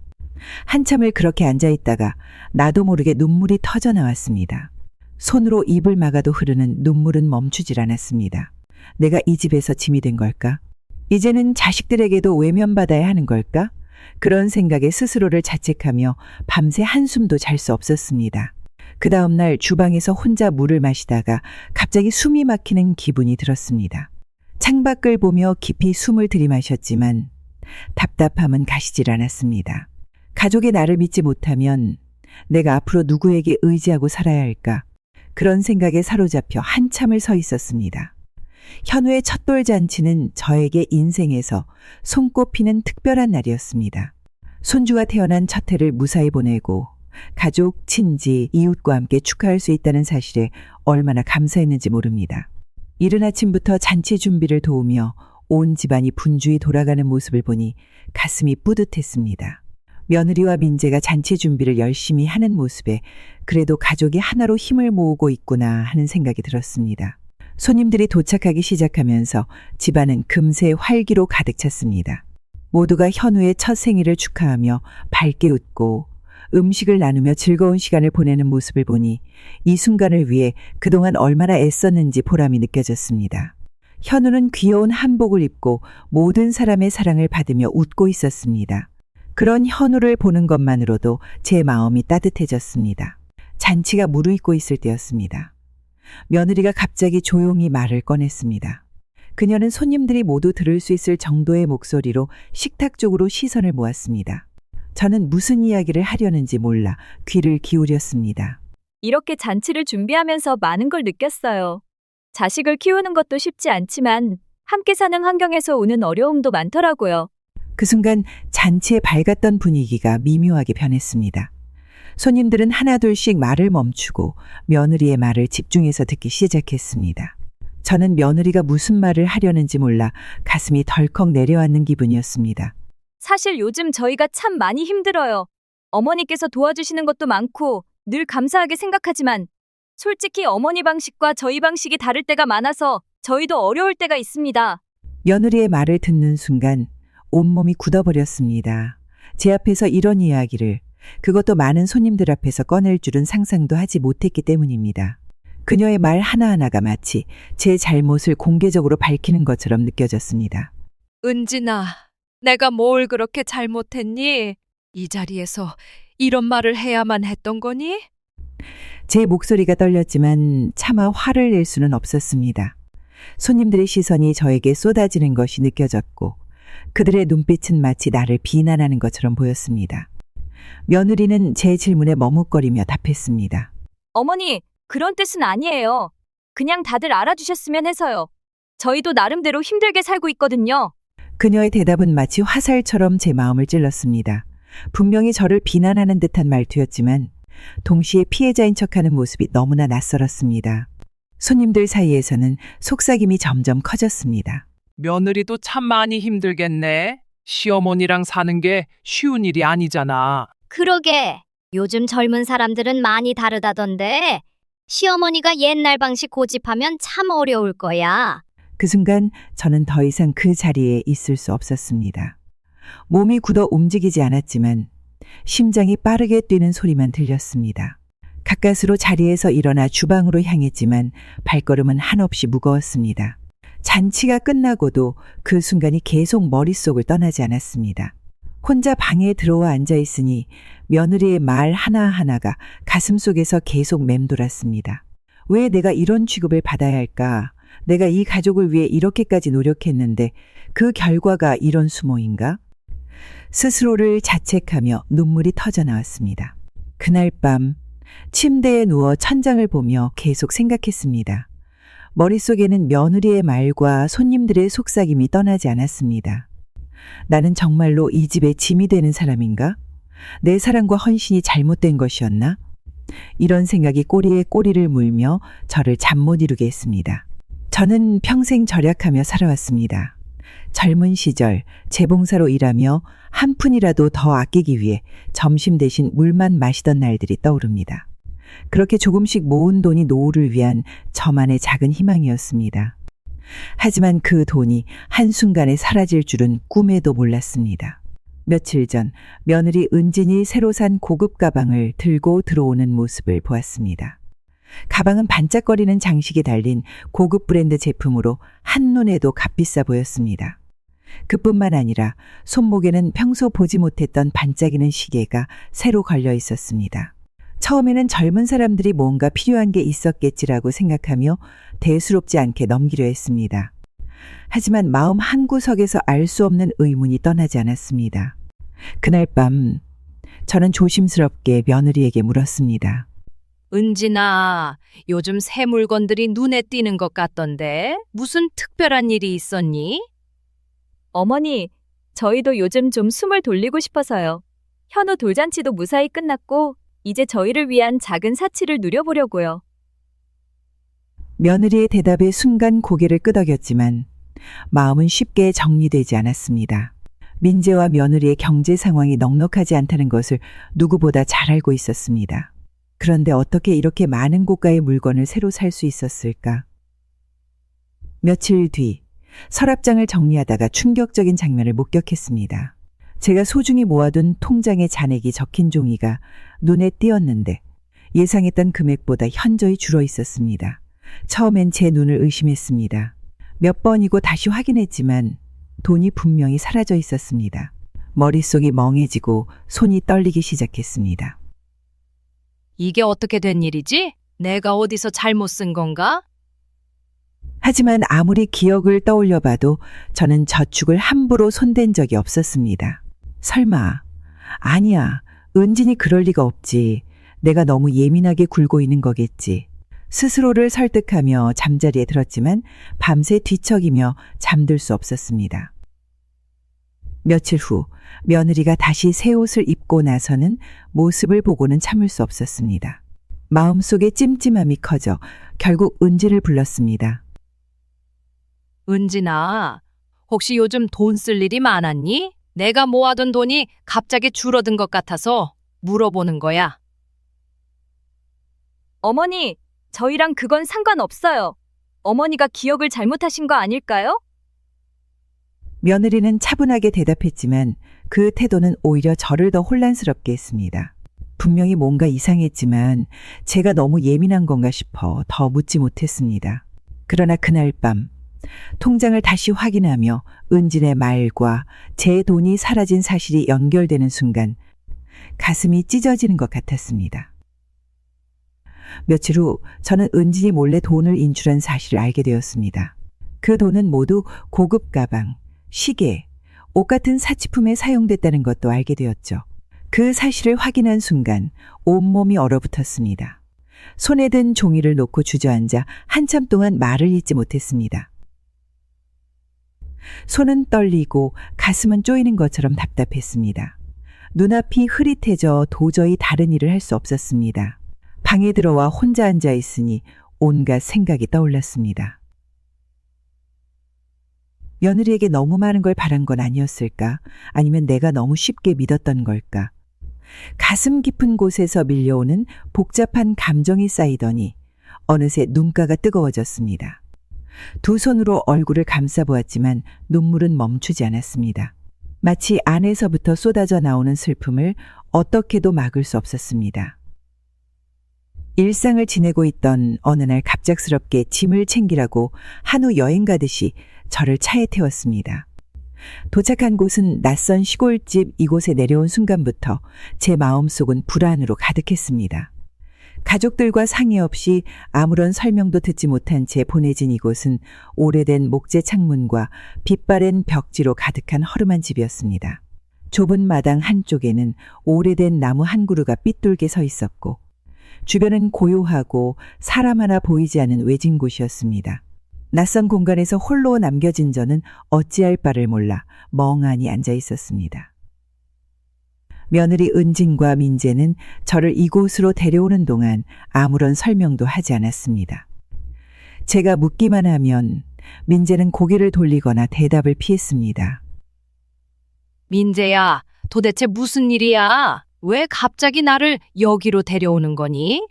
한참을 그렇게 앉아있다가 나도 모르게 눈물이 터져 나왔습니다. 손으로 입을 막아도 흐르는 눈물은 멈추질 않았습니다. 내가 이 집에서 짐이 된 걸까? 이제는 자식들에게도 외면받아야 하는 걸까? 그런 생각에 스스로를 자책하며 밤새 한숨도 잘 수 없었습니다. 그 다음날 주방에서 혼자 물을 마시다가 갑자기 숨이 막히는 기분이 들었습니다. 창밖을 보며 깊이 숨을 들이마셨지만 답답함은 가시질 않았습니다. 가족의 나를 믿지 못하면 내가 앞으로 누구에게 의지하고 살아야 할까? 그런 생각에 사로잡혀 한참을 서 있었습니다. 현우의 첫돌 잔치는 저에게 인생에서 손꼽히는 특별한 날이었습니다. 손주가 태어난 첫 해를 무사히 보내고 가족, 친지, 이웃과 함께 축하할 수 있다는 사실에 얼마나 감사했는지 모릅니다. 이른 아침부터 잔치 준비를 도우며 온 집안이 분주히 돌아가는 모습을 보니 가슴이 뿌듯했습니다. 며느리와 민재가 잔치 준비를 열심히 하는 모습에 그래도 가족이 하나로 힘을 모으고 있구나 하는 생각이 들었습니다. 손님들이 도착하기 시작하면서 집안은 금세 활기로 가득 찼습니다. 모두가 현우의 첫 생일을 축하하며 밝게 웃고 음식을 나누며 즐거운 시간을 보내는 모습을 보니 이 순간을 위해 그동안 얼마나 애썼는지 보람이 느껴졌습니다. 현우는 귀여운 한복을 입고 모든 사람의 사랑을 받으며 웃고 있었습니다. 그런 현우를 보는 것만으로도 제 마음이 따뜻해졌습니다. 잔치가 무르익고 있을 때였습니다. 며느리가 갑자기 조용히 말을 꺼냈습니다. 그녀는 손님들이 모두 들을 수 있을 정도의 목소리로 식탁 쪽으로 시선을 모았습니다. 저는 무슨 이야기를 하려는지 몰라 귀를 기울였습니다. 이렇게 잔치를 준비하면서 많은 걸 느꼈어요. 자식을 키우는 것도 쉽지 않지만 함께 사는 환경에서 오는 어려움도 많더라고요. 그 순간 잔치에 밝았던 분위기가 미묘하게 변했습니다. 손님들은 하나둘씩 말을 멈추고 며느리의 말을 집중해서 듣기 시작했습니다. 저는 며느리가 무슨 말을 하려는지 몰라 가슴이 덜컥 내려앉는 기분이었습니다. 사실 요즘 저희가 참 많이 힘들어요. 어머니께서 도와주시는 것도 많고 늘 감사하게 생각하지만 솔직히 어머니 방식과 저희 방식이 다를 때가 많아서 저희도 어려울 때가 있습니다. 며느리의 말을 듣는 순간 온몸이 굳어버렸습니다. 제 앞에서 이런 이야기를, 그것도 많은 손님들 앞에서 꺼낼 줄은 상상도 하지 못했기 때문입니다. 그녀의 말 하나하나가 마치 제 잘못을 공개적으로 밝히는 것처럼 느껴졌습니다. 은진아, 내가 뭘 그렇게 잘못했니? 이 자리에서 이런 말을 해야만 했던 거니? 제 목소리가 떨렸지만 차마 화를 낼 수는 없었습니다. 손님들의 시선이 저에게 쏟아지는 것이 느껴졌고 그들의 눈빛은 마치 나를 비난하는 것처럼 보였습니다. 며느리는 제 질문에 머뭇거리며 답했습니다. 어머니, 그런 뜻은 아니에요. 그냥 다들 알아주셨으면 해서요. 저희도 나름대로 힘들게 살고 있거든요. 그녀의 대답은 마치 화살처럼 제 마음을 찔렀습니다. 분명히 저를 비난하는 듯한 말투였지만 동시에 피해자인 척하는 모습이 너무나 낯설었습니다. 손님들 사이에서는 속삭임이 점점 커졌습니다. 며느리도 참 많이 힘들겠네. 시어머니랑 사는 게 쉬운 일이 아니잖아. 그러게. 요즘 젊은 사람들은 많이 다르다던데. 시어머니가 옛날 방식 고집하면 참 어려울 거야. 그 순간 저는 더 이상 그 자리에 있을 수 없었습니다. 몸이 굳어 움직이지 않았지만 심장이 빠르게 뛰는 소리만 들렸습니다. 가까스로 자리에서 일어나 주방으로 향했지만 발걸음은 한없이 무거웠습니다. 잔치가 끝나고도 그 순간이 계속 머릿속을 떠나지 않았습니다. 혼자 방에 들어와 앉아 있으니 며느리의 말 하나하나가 가슴속에서 계속 맴돌았습니다. 왜 내가 이런 취급을 받아야 할까? 내가 이 가족을 위해 이렇게까지 노력했는데 그 결과가 이런 수모인가? 스스로를 자책하며 눈물이 터져 나왔습니다. 그날 밤 침대에 누워 천장을 보며 계속 생각했습니다. 머릿속에는 며느리의 말과 손님들의 속삭임이 떠나지 않았습니다. 나는 정말로 이 집의 짐이 되는 사람인가? 내 사랑과 헌신이 잘못된 것이었나? 이런 생각이 꼬리에 꼬리를 물며 저를 잠 못 이루게 했습니다. 저는 평생 절약하며 살아왔습니다. 젊은 시절 재봉사로 일하며 한 푼이라도 더 아끼기 위해 점심 대신 물만 마시던 날들이 떠오릅니다. 그렇게 조금씩 모은 돈이 노후를 위한 저만의 작은 희망이었습니다. 하지만 그 돈이 한순간에 사라질 줄은 꿈에도 몰랐습니다. 며칠 전 며느리 은진이 새로 산 고급 가방을 들고 들어오는 모습을 보았습니다. 가방은 반짝거리는 장식이 달린 고급 브랜드 제품으로 한눈에도 값비싸 보였습니다. 그뿐만 아니라 손목에는 평소 보지 못했던 반짝이는 시계가 새로 걸려 있었습니다. 처음에는 젊은 사람들이 뭔가 필요한 게 있었겠지라고 생각하며 대수롭지 않게 넘기려 했습니다. 하지만 마음 한구석에서 알 수 없는 의문이 떠나지 않았습니다. 그날 밤 저는 조심스럽게 며느리에게 물었습니다. 은진아, 요즘 새 물건들이 눈에 띄는 것 같던데 무슨 특별한 일이 있었니? 어머니, 저희도 요즘 좀 숨을 돌리고 싶어서요. 현우 돌잔치도 무사히 끝났고 이제 저희를 위한 작은 사치를 누려보려고요. 며느리의 대답에 순간 고개를 끄덕였지만 마음은 쉽게 정리되지 않았습니다. 민재와 며느리의 경제 상황이 넉넉하지 않다는 것을 누구보다 잘 알고 있었습니다. 그런데 어떻게 이렇게 많은 고가의 물건을 새로 살 수 있었을까? 며칠 뒤 서랍장을 정리하다가 충격적인 장면을 목격했습니다. 제가 소중히 모아둔 통장의 잔액이 적힌 종이가 눈에 띄었는데 예상했던 금액보다 현저히 줄어 있었습니다. 처음엔 제 눈을 의심했습니다. 몇 번이고 다시 확인했지만 돈이 분명히 사라져 있었습니다. 머릿속이 멍해지고 손이 떨리기 시작했습니다. 이게 어떻게 된 일이지? 내가 어디서 잘못 쓴 건가? 하지만 아무리 기억을 떠올려 봐도 저는 저축을 함부로 손댄 적이 없었습니다. 설마, 아니야, 은진이 그럴 리가 없지. 내가 너무 예민하게 굴고 있는 거겠지. 스스로를 설득하며 잠자리에 들었지만 밤새 뒤척이며 잠들 수 없었습니다. 며칠 후 며느리가 다시 새 옷을 입고 나서는 모습을 보고는 참을 수 없었습니다. 마음속에 찜찜함이 커져 결국 은진을 불렀습니다. 은진아, 혹시 요즘 돈 쓸 일이 많았니? 내가 모아둔 돈이 갑자기 줄어든 것 같아서 물어보는 거야. 어머니, 저희랑 그건 상관없어요. 어머니가 기억을 잘못하신 거 아닐까요? 며느리는 차분하게 대답했지만 그 태도는 오히려 저를 더 혼란스럽게 했습니다. 분명히 뭔가 이상했지만 제가 너무 예민한 건가 싶어 더 묻지 못했습니다. 그러나 그날 밤 통장을 다시 확인하며 은진의 말과 제 돈이 사라진 사실이 연결되는 순간 가슴이 찢어지는 것 같았습니다. 며칠 후 저는 은진이 몰래 돈을 인출한 사실을 알게 되었습니다. 그 돈은 모두 고급 가방, 시계, 옷 같은 사치품에 사용됐다는 것도 알게 되었죠. 그 사실을 확인한 순간 온몸이 얼어붙었습니다. 손에 든 종이를 놓고 주저앉아 한참 동안 말을 잇지 못했습니다. 손은 떨리고 가슴은 쪼이는 것처럼 답답했습니다. 눈앞이 흐릿해져 도저히 다른 일을 할 수 없었습니다. 방에 들어와 혼자 앉아 있으니 온갖 생각이 떠올랐습니다. 며느리에게 너무 많은 걸 바란 건 아니었을까? 아니면 내가 너무 쉽게 믿었던 걸까? 가슴 깊은 곳에서 밀려오는 복잡한 감정이 쌓이더니 어느새 눈가가 뜨거워졌습니다. 두 손으로 얼굴을 감싸보았지만 눈물은 멈추지 않았습니다. 마치 안에서부터 쏟아져 나오는 슬픔을 어떻게도 막을 수 없었습니다. 일상을 지내고 있던 어느 날 갑작스럽게 짐을 챙기라고 한우 여행 가듯이 저를 차에 태웠습니다. 도착한 곳은 낯선 시골집 이곳에 내려온 순간부터 제 마음속은 불안으로 가득했습니다. 가족들과 상의 없이 아무런 설명도 듣지 못한 채 보내진 이곳은 오래된 목재 창문과 빛바랜 벽지로 가득한 허름한 집이었습니다. 좁은 마당 한쪽에는 오래된 나무 한 그루가 삐뚤게 서 있었고 주변은 고요하고 사람 하나 보이지 않은 외진 곳이었습니다. 낯선 공간에서 홀로 남겨진 저는 어찌할 바를 몰라 멍하니 앉아 있었습니다. 며느리 은진과 민재는 저를 이곳으로 데려오는 동안 아무런 설명도 하지 않았습니다. 제가 묻기만 하면 민재는 고개를 돌리거나 대답을 피했습니다. 민재야, 도대체 무슨 일이야? 왜 갑자기 나를 여기로 데려오는 거니?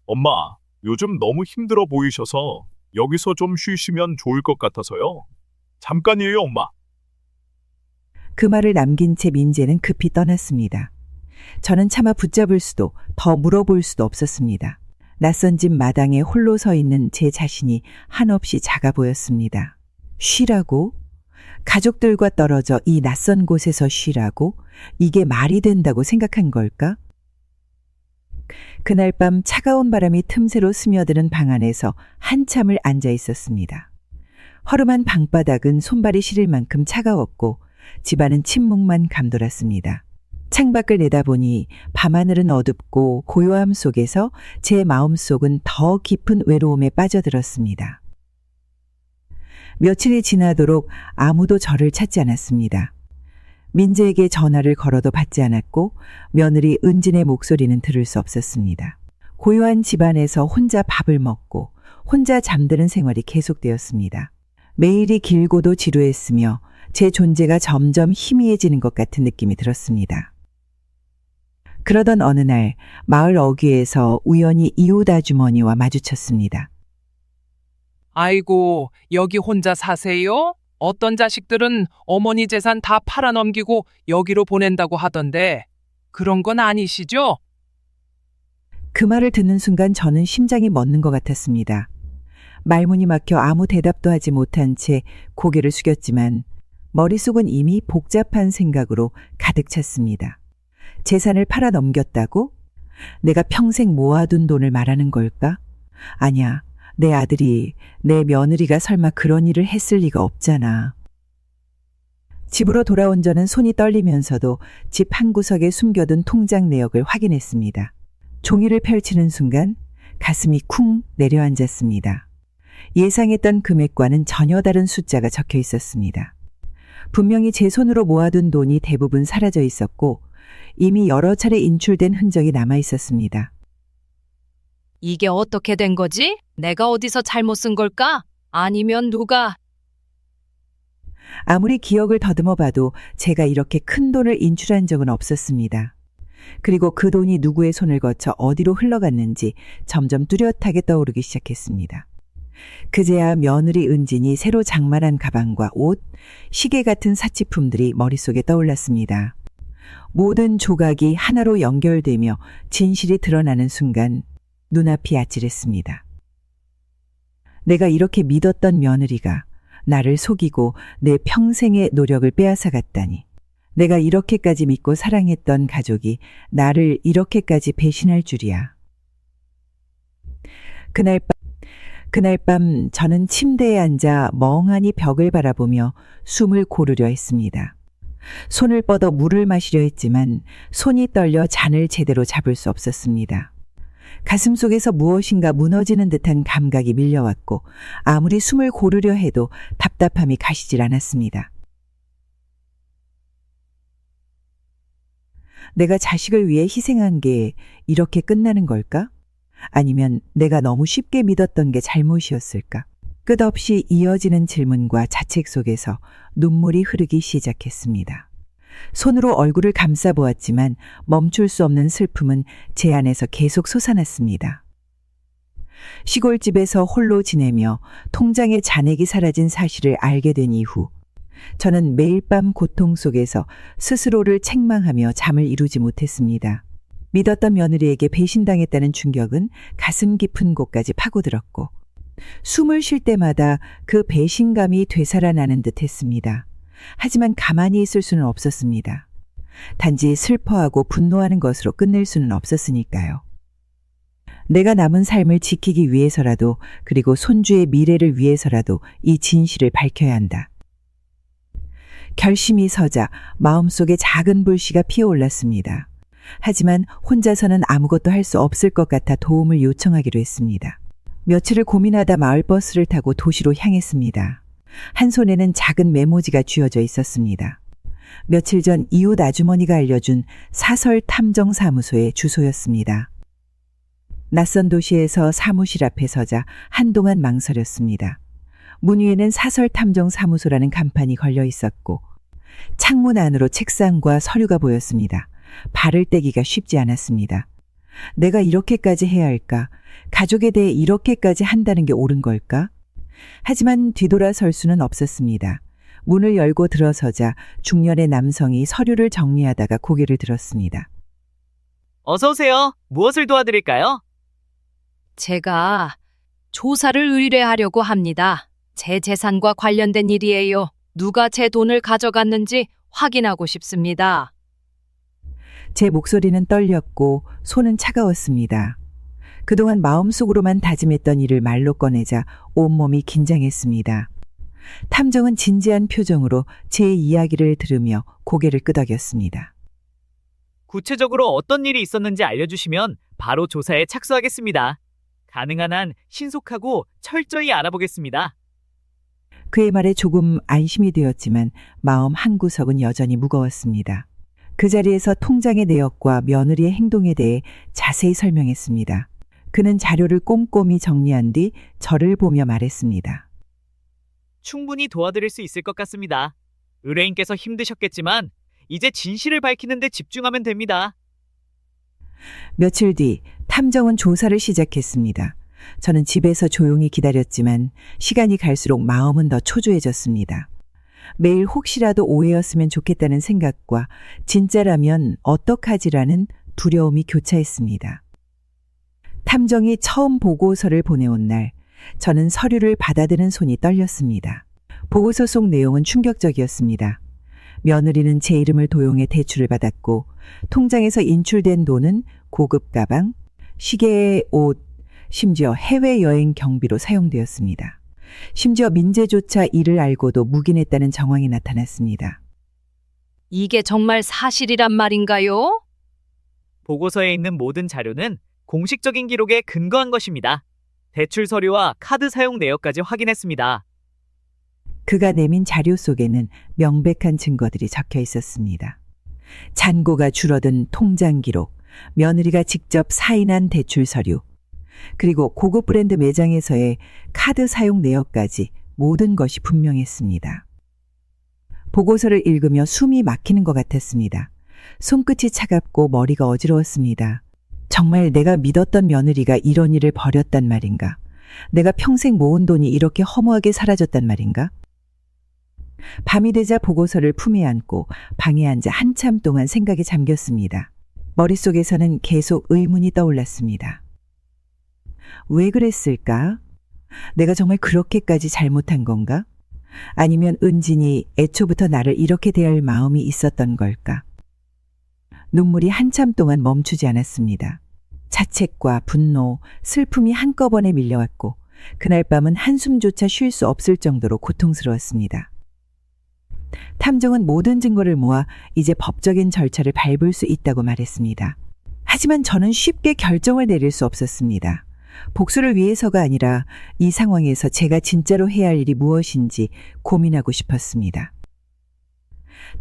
엄마, 요즘 너무 힘들어 보이셔서 여기서 좀 쉬시면 좋을 것 같아서요. 잠깐이에요, 엄마. 그 말을 남긴 채 민재는 급히 떠났습니다. 저는 차마 붙잡을 수도 더 물어볼 수도 없었습니다. 낯선 집 마당에 홀로 서 있는 제 자신이 한없이 작아 보였습니다. 쉬라고? 가족들과 떨어져 이 낯선 곳에서 쉬라고? 이게 말이 된다고 생각한 걸까? 그날 밤 차가운 바람이 틈새로 스며드는 방 안에서 한참을 앉아 있었습니다. 허름한 방바닥은 손발이 시릴 만큼 차가웠고 집안은 침묵만 감돌았습니다. 창밖을 내다보니 밤하늘은 어둡고 고요함 속에서 제 마음속은 더 깊은 외로움에 빠져들었습니다. 며칠이 지나도록 아무도 저를 찾지 않았습니다. 민재에게 전화를 걸어도 받지 않았고 며느리 은진의 목소리는 들을 수 없었습니다. 고요한 집안에서 혼자 밥을 먹고 혼자 잠드는 생활이 계속되었습니다. 매일이 길고도 지루했으며 제 존재가 점점 희미해지는 것 같은 느낌이 들었습니다. 그러던 어느 날 마을 어귀에서 우연히 이웃 아주머니와 마주쳤습니다. 아이고, 여기 혼자 사세요? 어떤 자식들은 어머니 재산 다 팔아넘기고 여기로 보낸다고 하던데 그런 건 아니시죠? 그 말을 듣는 순간 저는 심장이 멎는 것 같았습니다. 말문이 막혀 아무 대답도 하지 못한 채 고개를 숙였지만 머릿속은 이미 복잡한 생각으로 가득 찼습니다. 재산을 팔아 넘겼다고? 내가 평생 모아둔 돈을 말하는 걸까? 아니야, 내 아들이, 내 며느리가 설마 그런 일을 했을 리가 없잖아. 집으로 돌아온 저는 손이 떨리면서도 집 한구석에 숨겨둔 통장 내역을 확인했습니다. 종이를 펼치는 순간 가슴이 쿵 내려앉았습니다. 예상했던 금액과는 전혀 다른 숫자가 적혀 있었습니다. 분명히 제 손으로 모아둔 돈이 대부분 사라져 있었고 이미 여러 차례 인출된 흔적이 남아 있었습니다. 이게 어떻게 된 거지? 내가 어디서 잘못 쓴 걸까? 아니면 누가... 아무리 기억을 더듬어 봐도 제가 이렇게 큰 돈을 인출한 적은 없었습니다. 그리고 그 돈이 누구의 손을 거쳐 어디로 흘러갔는지 점점 뚜렷하게 떠오르기 시작했습니다. 그제야 며느리 은진이 새로 장만한 가방과 옷, 시계 같은 사치품들이 머릿속에 떠올랐습니다. 모든 조각이 하나로 연결되며 진실이 드러나는 순간 눈앞이 아찔했습니다. 내가 이렇게 믿었던 며느리가 나를 속이고 내 평생의 노력을 빼앗아갔다니. 내가 이렇게까지 믿고 사랑했던 가족이 나를 이렇게까지 배신할 줄이야. 그날 밤 저는 침대에 앉아 멍하니 벽을 바라보며 숨을 고르려 했습니다. 손을 뻗어 물을 마시려 했지만 손이 떨려 잔을 제대로 잡을 수 없었습니다. 가슴 속에서 무엇인가 무너지는 듯한 감각이 밀려왔고 아무리 숨을 고르려 해도 답답함이 가시질 않았습니다. 내가 자식을 위해 희생한 게 이렇게 끝나는 걸까? 아니면 내가 너무 쉽게 믿었던 게 잘못이었을까? 끝없이 이어지는 질문과 자책 속에서 눈물이 흐르기 시작했습니다. 손으로 얼굴을 감싸보았지만 멈출 수 없는 슬픔은 제 안에서 계속 솟아났습니다. 시골집에서 홀로 지내며 통장에 잔액이 사라진 사실을 알게 된 이후 저는 매일 밤 고통 속에서 스스로를 책망하며 잠을 이루지 못했습니다. 믿었던 며느리에게 배신당했다는 충격은 가슴 깊은 곳까지 파고들었고 숨을 쉴 때마다 그 배신감이 되살아나는 듯 했습니다. 하지만 가만히 있을 수는 없었습니다. 단지 슬퍼하고 분노하는 것으로 끝낼 수는 없었으니까요. 내가 남은 삶을 지키기 위해서라도 그리고 손주의 미래를 위해서라도 이 진실을 밝혀야 한다. 결심이 서자 마음속에 작은 불씨가 피어올랐습니다. 하지만 혼자서는 아무것도 할 수 없을 것 같아 도움을 요청하기로 했습니다. 며칠을 고민하다 마을버스를 타고 도시로 향했습니다. 한 손에는 작은 메모지가 쥐어져 있었습니다. 며칠 전 이웃 아주머니가 알려준 사설탐정사무소의 주소였습니다. 낯선 도시에서 사무실 앞에 서자 한동안 망설였습니다. 문 위에는 사설탐정사무소라는 간판이 걸려 있었고 창문 안으로 책상과 서류가 보였습니다. 발을 떼기가 쉽지 않았습니다. 내가 이렇게까지 해야 할까? 가족에 대해 이렇게까지 한다는 게 옳은 걸까? 하지만 뒤돌아설 수는 없었습니다. 문을 열고 들어서자 중년의 남성이 서류를 정리하다가 고개를 들었습니다. 어서 오세요. 무엇을 도와드릴까요? 제가 조사를 의뢰하려고 합니다. 제 재산과 관련된 일이에요. 누가 제 돈을 가져갔는지 확인하고 싶습니다. 제 목소리는 떨렸고 손은 차가웠습니다. 그동안 마음속으로만 다짐했던 일을 말로 꺼내자 온몸이 긴장했습니다. 탐정은 진지한 표정으로 제 이야기를 들으며 고개를 끄덕였습니다. 구체적으로 어떤 일이 있었는지 알려주시면 바로 조사에 착수하겠습니다. 가능한 한 신속하고 철저히 알아보겠습니다. 그의 말에 조금 안심이 되었지만 마음 한구석은 여전히 무거웠습니다. 그 자리에서 통장의 내역과 며느리의 행동에 대해 자세히 설명했습니다. 그는 자료를 꼼꼼히 정리한 뒤 저를 보며 말했습니다. 충분히 도와드릴 수 있을 것 같습니다. 의뢰인께서 힘드셨겠지만 이제 진실을 밝히는 데 집중하면 됩니다. 며칠 뒤 탐정은 조사를 시작했습니다. 저는 집에서 조용히 기다렸지만 시간이 갈수록 마음은 더 초조해졌습니다. 매일 혹시라도 오해였으면 좋겠다는 생각과 진짜라면 어떡하지라는 두려움이 교차했습니다. 탐정이 처음 보고서를 보내온 날, 저는 서류를 받아드는 손이 떨렸습니다. 보고서 속 내용은 충격적이었습니다. 며느리는 제 이름을 도용해 대출을 받았고 통장에서 인출된 돈은 고급 가방, 시계, 옷, 심지어 해외여행 경비로 사용되었습니다. 심지어 민재조차 이를 알고도 묵인했다는 정황이 나타났습니다. 이게 정말 사실이란 말인가요? 보고서에 있는 모든 자료는 공식적인 기록에 근거한 것입니다. 대출 서류와 카드 사용 내역까지 확인했습니다. 그가 내민 자료 속에는 명백한 증거들이 적혀 있었습니다. 잔고가 줄어든 통장 기록, 며느리가 직접 사인한 대출 서류, 그리고 고급 브랜드 매장에서의 카드 사용 내역까지 모든 것이 분명했습니다. 보고서를 읽으며 숨이 막히는 것 같았습니다. 손끝이 차갑고 머리가 어지러웠습니다. 정말 내가 믿었던 며느리가 이런 일을 벌였단 말인가? 내가 평생 모은 돈이 이렇게 허무하게 사라졌단 말인가? 밤이 되자 보고서를 품에 안고 방에 앉아 한참 동안 생각에 잠겼습니다. 머릿속에서는 계속 의문이 떠올랐습니다. 왜 그랬을까? 내가 정말 그렇게까지 잘못한 건가? 아니면 은진이 애초부터 나를 이렇게 대할 마음이 있었던 걸까? 눈물이 한참 동안 멈추지 않았습니다. 자책과 분노, 슬픔이 한꺼번에 밀려왔고 그날 밤은 한숨조차 쉴 수 없을 정도로 고통스러웠습니다. 탐정은 모든 증거를 모아 이제 법적인 절차를 밟을 수 있다고 말했습니다. 하지만 저는 쉽게 결정을 내릴 수 없었습니다. 복수를 위해서가 아니라 이 상황에서 제가 진짜로 해야 할 일이 무엇인지 고민하고 싶었습니다.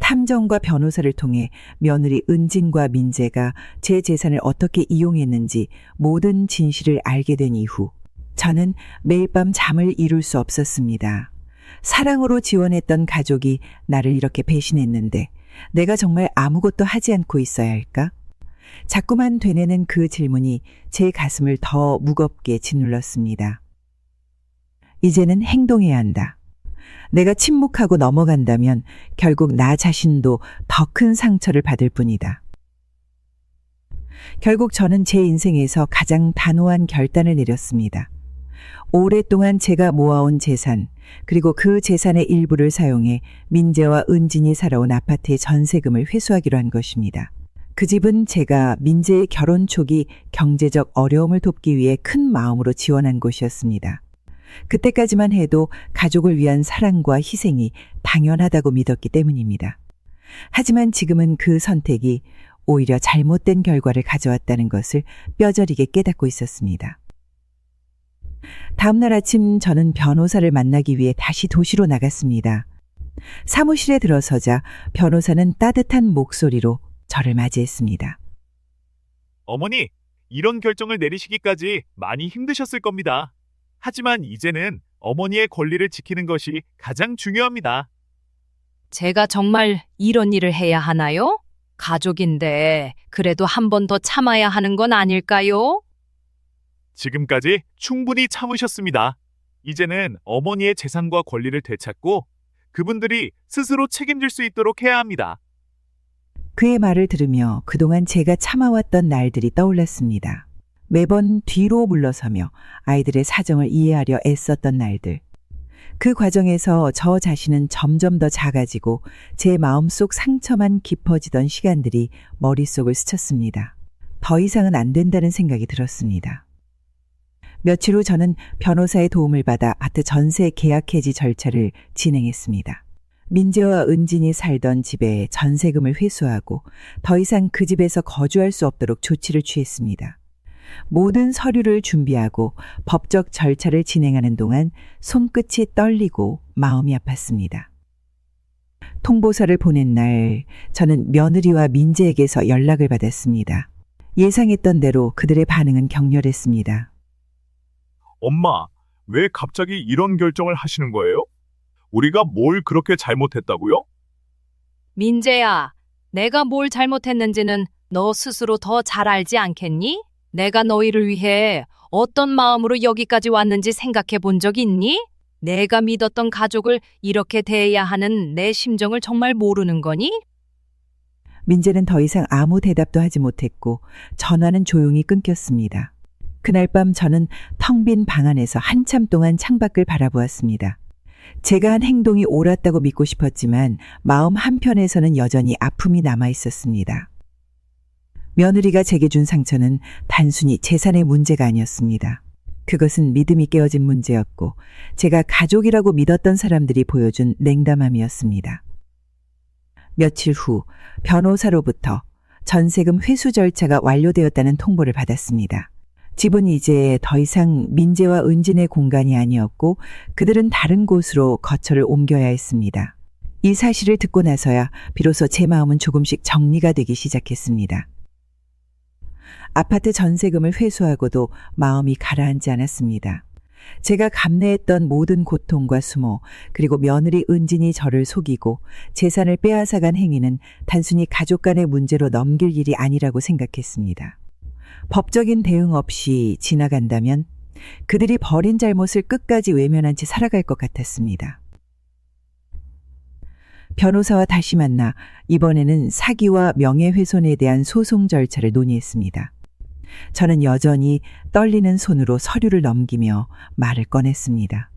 탐정과 변호사를 통해 며느리 은진과 민재가 제 재산을 어떻게 이용했는지 모든 진실을 알게 된 이후 저는 매일 밤 잠을 이룰 수 없었습니다. 사랑으로 지원했던 가족이 나를 이렇게 배신했는데 내가 정말 아무것도 하지 않고 있어야 할까? 자꾸만 되뇌는 그 질문이 제 가슴을 더 무겁게 짓눌렀습니다. 이제는 행동해야 한다. 내가 침묵하고 넘어간다면 결국 나 자신도 더 큰 상처를 받을 뿐이다. 결국 저는 제 인생에서 가장 단호한 결단을 내렸습니다. 오랫동안 제가 모아온 재산, 그리고 그 재산의 일부를 사용해 민재와 은진이 살아온 아파트의 전세금을 회수하기로 한 것입니다. 그 집은 제가 민재의 결혼 초기 경제적 어려움을 돕기 위해 큰 마음으로 지원한 곳이었습니다. 그때까지만 해도 가족을 위한 사랑과 희생이 당연하다고 믿었기 때문입니다. 하지만 지금은 그 선택이 오히려 잘못된 결과를 가져왔다는 것을 뼈저리게 깨닫고 있었습니다. 다음 날 아침 저는 변호사를 만나기 위해 다시 도시로 나갔습니다. 사무실에 들어서자 변호사는 따뜻한 목소리로 저를 맞이했습니다. 어머니, 이런 결정을 내리시기까지 많이 힘드셨을 겁니다. 하지만 이제는 어머니의 권리를 지키는 것이 가장 중요합니다. 제가 정말 이런 일을 해야 하나요? 가족인데 그래도 한 번 더 참아야 하는 건 아닐까요? 지금까지 충분히 참으셨습니다. 이제는 어머니의 재산과 권리를 되찾고 그분들이 스스로 책임질 수 있도록 해야 합니다. 그의 말을 들으며 그동안 제가 참아왔던 날들이 떠올랐습니다. 매번 뒤로 물러서며 아이들의 사정을 이해하려 애썼던 날들. 그 과정에서 저 자신은 점점 더 작아지고 제 마음속 상처만 깊어지던 시간들이 머릿속을 스쳤습니다. 더 이상은 안 된다는 생각이 들었습니다. 며칠 후 저는 변호사의 도움을 받아 아파트 전세 계약 해지 절차를 진행했습니다. 민재와 은진이 살던 집에 전세금을 회수하고 더 이상 그 집에서 거주할 수 없도록 조치를 취했습니다. 모든 서류를 준비하고 법적 절차를 진행하는 동안 손끝이 떨리고 마음이 아팠습니다. 통보서를 보낸 날 저는 며느리와 민재에게서 연락을 받았습니다. 예상했던 대로 그들의 반응은 격렬했습니다. 엄마, 왜 갑자기 이런 결정을 하시는 거예요? 우리가 뭘 그렇게 잘못했다고요? 민재야, 내가 뭘 잘못했는지는 너 스스로 더 잘 알지 않겠니? 내가 너희를 위해 어떤 마음으로 여기까지 왔는지 생각해 본 적 있니? 내가 믿었던 가족을 이렇게 대해야 하는 내 심정을 정말 모르는 거니? 민재는 더 이상 아무 대답도 하지 못했고 전화는 조용히 끊겼습니다. 그날 밤 저는 텅 빈 방 안에서 한참 동안 창밖을 바라보았습니다. 제가 한 행동이 옳았다고 믿고 싶었지만 마음 한편에서는 여전히 아픔이 남아 있었습니다. 며느리가 제게 준 상처는 단순히 재산의 문제가 아니었습니다. 그것은 믿음이 깨어진 문제였고 제가 가족이라고 믿었던 사람들이 보여준 냉담함이었습니다. 며칠 후 변호사로부터 전세금 회수 절차가 완료되었다는 통보를 받았습니다. 집은 이제 더 이상 민재와 은진의 공간이 아니었고 그들은 다른 곳으로 거처를 옮겨야 했습니다. 이 사실을 듣고 나서야 비로소 제 마음은 조금씩 정리가 되기 시작했습니다. 아파트 전세금을 회수하고도 마음이 가라앉지 않았습니다. 제가 감내했던 모든 고통과 수모, 그리고 며느리 은진이 저를 속이고 재산을 빼앗아간 행위는 단순히 가족 간의 문제로 넘길 일이 아니라고 생각했습니다. 법적인 대응 없이 지나간다면 그들이 벌인 잘못을 끝까지 외면한 채 살아갈 것 같았습니다. 변호사와 다시 만나 이번에는 사기와 명예훼손에 대한 소송 절차를 논의했습니다. 저는 여전히 떨리는 손으로 서류를 넘기며 말을 꺼냈습니다.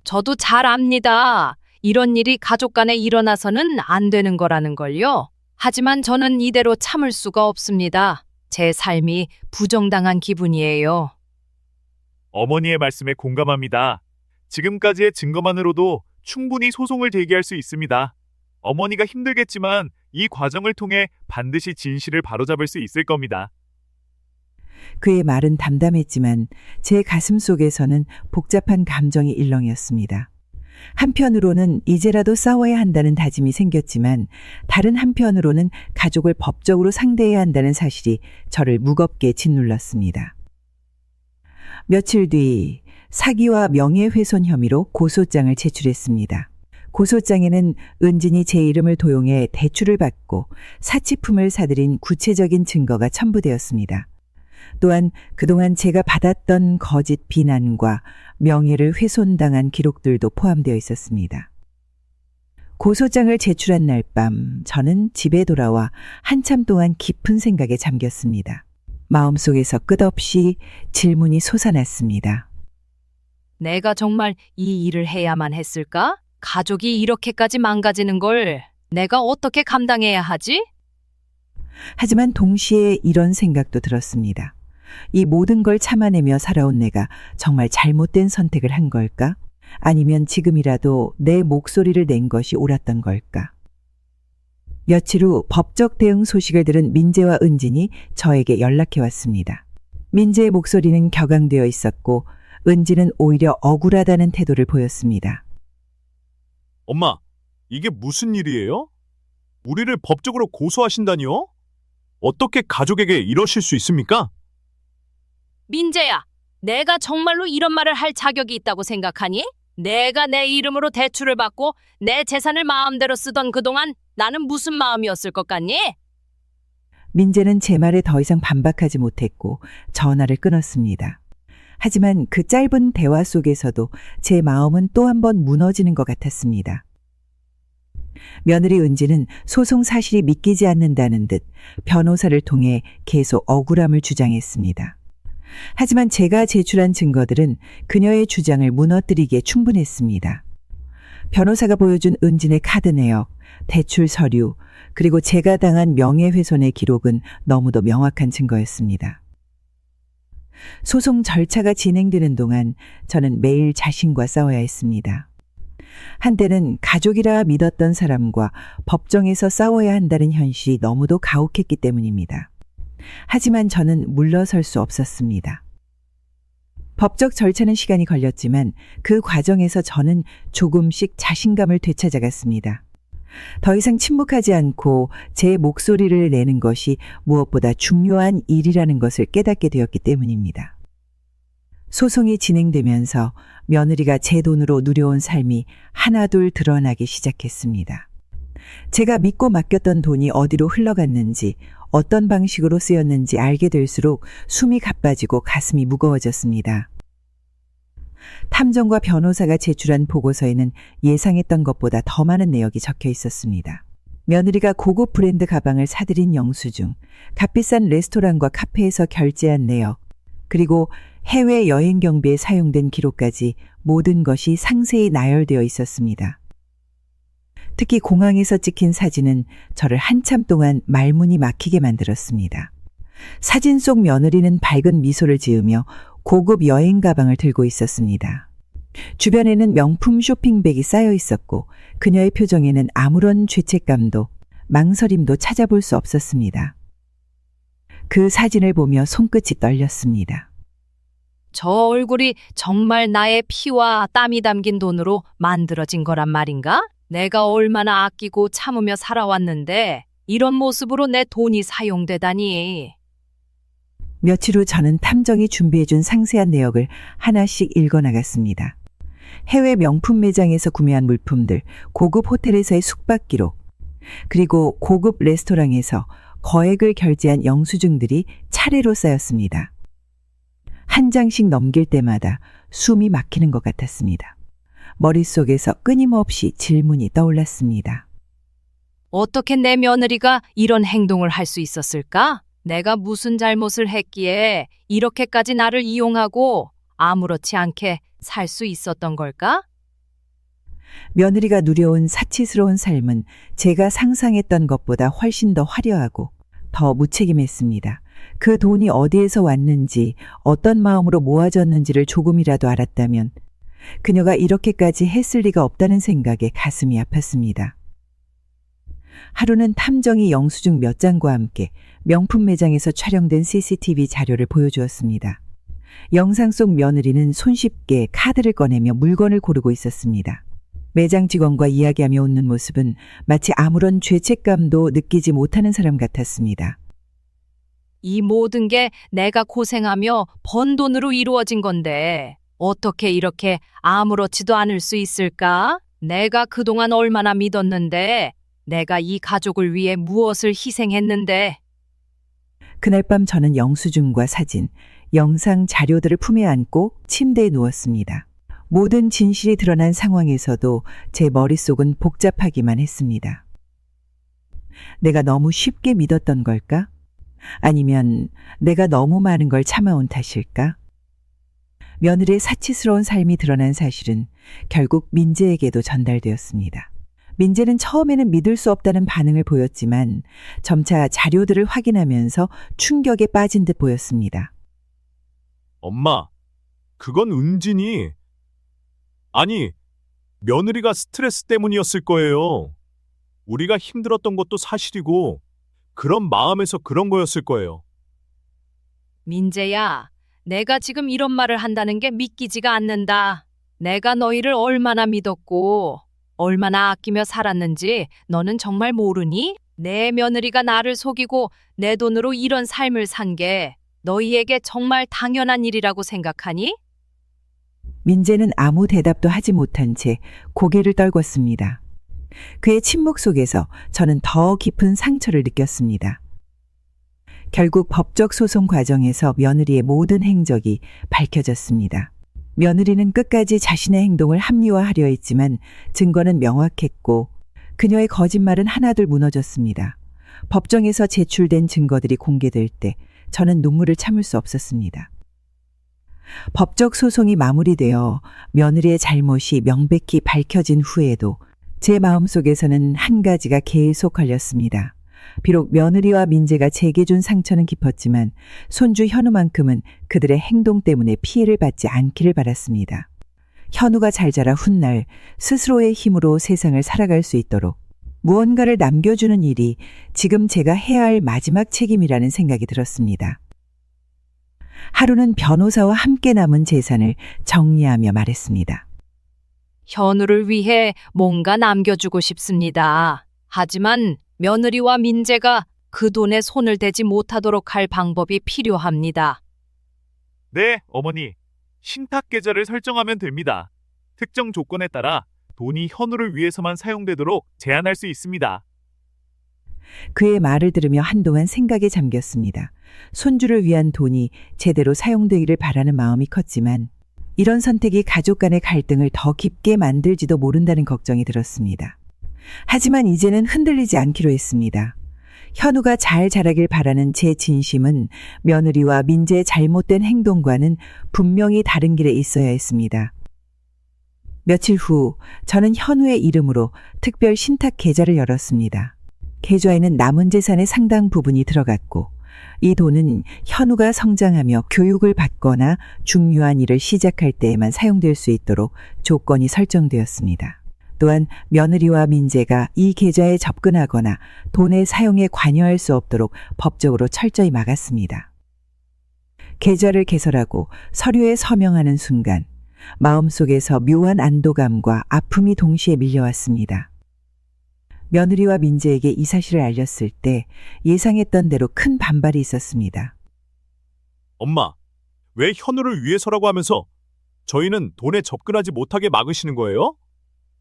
저도 잘 압니다. 이런 일이 가족 간에 일어나서는 안 되는 거라는 걸요. 하지만 저는 이대로 참을 수가 없습니다. 제 삶이 부정당한 기분이에요. 어머니의 말씀에 공감합니다. 지금까지의 증거만으로도 충분히 소송을 제기할 수 있습니다. 어머니가 힘들겠지만 이 과정을 통해 반드시 진실을 바로잡을 수 있을 겁니다. 그의 말은 담담했지만 제 가슴 속에서는 복잡한 감정이 일렁였습니다. 한편으로는 이제라도 싸워야 한다는 다짐이 생겼지만 다른 한편으로는 가족을 법적으로 상대해야 한다는 사실이 저를 무겁게 짓눌렀습니다. 며칠 뒤 사기와 명예훼손 혐의로 고소장을 제출했습니다. 고소장에는 은진이 제 이름을 도용해 대출을 받고 사치품을 사들인 구체적인 증거가 첨부되었습니다. 또한 그동안 제가 받았던 거짓 비난과 명예를 훼손당한 기록들도 포함되어 있었습니다. 고소장을 제출한 날 밤 저는 집에 돌아와 한참 동안 깊은 생각에 잠겼습니다. 마음속에서 끝없이 질문이 솟아났습니다. 내가 정말 이 일을 해야만 했을까? 가족이 이렇게까지 망가지는 걸 내가 어떻게 감당해야 하지? 하지만 동시에 이런 생각도 들었습니다. 이 모든 걸 참아내며 살아온 내가 정말 잘못된 선택을 한 걸까? 아니면 지금이라도 내 목소리를 낸 것이 옳았던 걸까? 며칠 후 법적 대응 소식을 들은 민재와 은진이 저에게 연락해 왔습니다. 민재의 목소리는 격앙되어 있었고 은진은 오히려 억울하다는 태도를 보였습니다. 엄마, 이게 무슨 일이에요? 우리를 법적으로 고소하신다니요? 어떻게 가족에게 이러실 수 있습니까? 민재야, 내가 정말로 이런 말을 할 자격이 있다고 생각하니? 내가 내 이름으로 대출을 받고 내 재산을 마음대로 쓰던 그동안 나는 무슨 마음이었을 것 같니? 민재는 제 말에 더 이상 반박하지 못했고 전화를 끊었습니다. 하지만 그 짧은 대화 속에서도 제 마음은 또 한 번 무너지는 것 같았습니다. 며느리 은지는 소송 사실이 믿기지 않는다는 듯 변호사를 통해 계속 억울함을 주장했습니다. 하지만 제가 제출한 증거들은 그녀의 주장을 무너뜨리기에 충분했습니다. 변호사가 보여준 은진의 카드 내역, 대출 서류, 그리고 제가 당한 명예훼손의 기록은 너무도 명확한 증거였습니다. 소송 절차가 진행되는 동안 저는 매일 자신과 싸워야 했습니다. 한때는 가족이라 믿었던 사람과 법정에서 싸워야 한다는 현실이 너무도 가혹했기 때문입니다. 하지만 저는 물러설 수 없었습니다. 법적 절차는 시간이 걸렸지만 그 과정에서 저는 조금씩 자신감을 되찾아갔습니다. 더 이상 침묵하지 않고 제 목소리를 내는 것이 무엇보다 중요한 일이라는 것을 깨닫게 되었기 때문입니다. 소송이 진행되면서 며느리가 제 돈으로 누려온 삶이 하나둘 드러나기 시작했습니다. 제가 믿고 맡겼던 돈이 어디로 흘러갔는지, 어떤 방식으로 쓰였는지 알게 될수록 숨이 가빠지고 가슴이 무거워졌습니다. 탐정과 변호사가 제출한 보고서에는 예상했던 것보다 더 많은 내역이 적혀 있었습니다. 며느리가 고급 브랜드 가방을 사들인 영수증, 값비싼 레스토랑과 카페에서 결제한 내역, 그리고 해외 여행 경비에 사용된 기록까지 모든 것이 상세히 나열되어 있었습니다. 특히 공항에서 찍힌 사진은 저를 한참 동안 말문이 막히게 만들었습니다. 사진 속 며느리는 밝은 미소를 지으며 고급 여행 가방을 들고 있었습니다. 주변에는 명품 쇼핑백이 쌓여 있었고 그녀의 표정에는 아무런 죄책감도 망설임도 찾아볼 수 없었습니다. 그 사진을 보며 손끝이 떨렸습니다. 저 얼굴이 정말 나의 피와 땀이 담긴 돈으로 만들어진 거란 말인가? 내가 얼마나 아끼고 참으며 살아왔는데 이런 모습으로 내 돈이 사용되다니. 며칠 후 저는 탐정이 준비해준 상세한 내역을 하나씩 읽어나갔습니다. 해외 명품 매장에서 구매한 물품들, 고급 호텔에서의 숙박 기록, 그리고 고급 레스토랑에서 거액을 결제한 영수증들이 차례로 쌓였습니다. 한 장씩 넘길 때마다 숨이 막히는 것 같았습니다. 머릿속에서 끊임없이 질문이 떠올랐습니다. 어떻게 내 며느리가 이런 행동을 할 수 있었을까? 내가 무슨 잘못을 했기에 이렇게까지 나를 이용하고 아무렇지 않게 살 수 있었던 걸까? 며느리가 누려온 사치스러운 삶은 제가 상상했던 것보다 훨씬 더 화려하고 더 무책임했습니다. 그 돈이 어디에서 왔는지, 어떤 마음으로 모아졌는지를 조금이라도 알았다면 그녀가 이렇게까지 했을 리가 없다는 생각에 가슴이 아팠습니다. 하루는 탐정이 영수증 몇 장과 함께 명품 매장에서 촬영된 CCTV 자료를 보여주었습니다. 영상 속 며느리는 손쉽게 카드를 꺼내며 물건을 고르고 있었습니다. 매장 직원과 이야기하며 웃는 모습은 마치 아무런 죄책감도 느끼지 못하는 사람 같았습니다. 이 모든 게 내가 고생하며 번 돈으로 이루어진 건데 어떻게 이렇게 아무렇지도 않을 수 있을까? 내가 그동안 얼마나 믿었는데, 내가 이 가족을 위해 무엇을 희생했는데. 그날 밤 저는 영수증과 사진, 영상 자료들을 품에 안고 침대에 누웠습니다. 모든 진실이 드러난 상황에서도 제 머릿속은 복잡하기만 했습니다. 내가 너무 쉽게 믿었던 걸까? 아니면 내가 너무 많은 걸 참아온 탓일까? 며느리의 사치스러운 삶이 드러난 사실은 결국 민재에게도 전달되었습니다. 민재는 처음에는 믿을 수 없다는 반응을 보였지만 점차 자료들을 확인하면서 충격에 빠진 듯 보였습니다. 엄마, 그건 은진이, 아니, 며느리가 스트레스 때문이었을 거예요. 우리가 힘들었던 것도 사실이고 그런 마음에서 그런 거였을 거예요. 민재야, 내가 지금 이런 말을 한다는 게 믿기지가 않는다. 내가 너희를 얼마나 믿었고 얼마나 아끼며 살았는지 너는 정말 모르니? 내 며느리가 나를 속이고 내 돈으로 이런 삶을 산 게 너희에게 정말 당연한 일이라고 생각하니? 민재는 아무 대답도 하지 못한 채 고개를 떨궜습니다. 그의 침묵 속에서 저는 더 깊은 상처를 느꼈습니다. 결국 법적 소송 과정에서 며느리의 모든 행적이 밝혀졌습니다. 며느리는 끝까지 자신의 행동을 합리화하려 했지만 증거는 명확했고 그녀의 거짓말은 하나둘 무너졌습니다. 법정에서 제출된 증거들이 공개될 때 저는 눈물을 참을 수 없었습니다. 법적 소송이 마무리되어 며느리의 잘못이 명백히 밝혀진 후에도 제 마음속에서는 한 가지가 계속 걸렸습니다. 비록 며느리와 민재가 제게 준 상처는 깊었지만 손주 현우만큼은 그들의 행동 때문에 피해를 받지 않기를 바랐습니다. 현우가 잘 자라 훗날 스스로의 힘으로 세상을 살아갈 수 있도록 무언가를 남겨주는 일이 지금 제가 해야 할 마지막 책임이라는 생각이 들었습니다. 하루는 변호사와 함께 남은 재산을 정리하며 말했습니다. 현우를 위해 뭔가 남겨주고 싶습니다. 하지만 며느리와 민재가 그 돈에 손을 대지 못하도록 할 방법이 필요합니다. 네, 어머니. 신탁 계좌를 설정하면 됩니다. 특정 조건에 따라 돈이 현우를 위해서만 사용되도록 제한할 수 있습니다. 그의 말을 들으며 한동안 생각에 잠겼습니다. 손주를 위한 돈이 제대로 사용되기를 바라는 마음이 컸지만 이런 선택이 가족 간의 갈등을 더 깊게 만들지도 모른다는 걱정이 들었습니다. 하지만 이제는 흔들리지 않기로 했습니다. 현우가 잘 자라길 바라는 제 진심은 며느리와 민재의 잘못된 행동과는 분명히 다른 길에 있어야 했습니다. 며칠 후 저는 현우의 이름으로 특별 신탁 계좌를 열었습니다. 계좌에는 남은 재산의 상당 부분이 들어갔고 이 돈은 현우가 성장하며 교육을 받거나 중요한 일을 시작할 때에만 사용될 수 있도록 조건이 설정되었습니다. 또한 며느리와 민재가 이 계좌에 접근하거나 돈의 사용에 관여할 수 없도록 법적으로 철저히 막았습니다. 계좌를 개설하고 서류에 서명하는 순간 마음속에서 묘한 안도감과 아픔이 동시에 밀려왔습니다. 며느리와 민재에게 이 사실을 알렸을 때 예상했던 대로 큰 반발이 있었습니다. 엄마, 왜 현우를 위해서라고 하면서 저희는 돈에 접근하지 못하게 막으시는 거예요?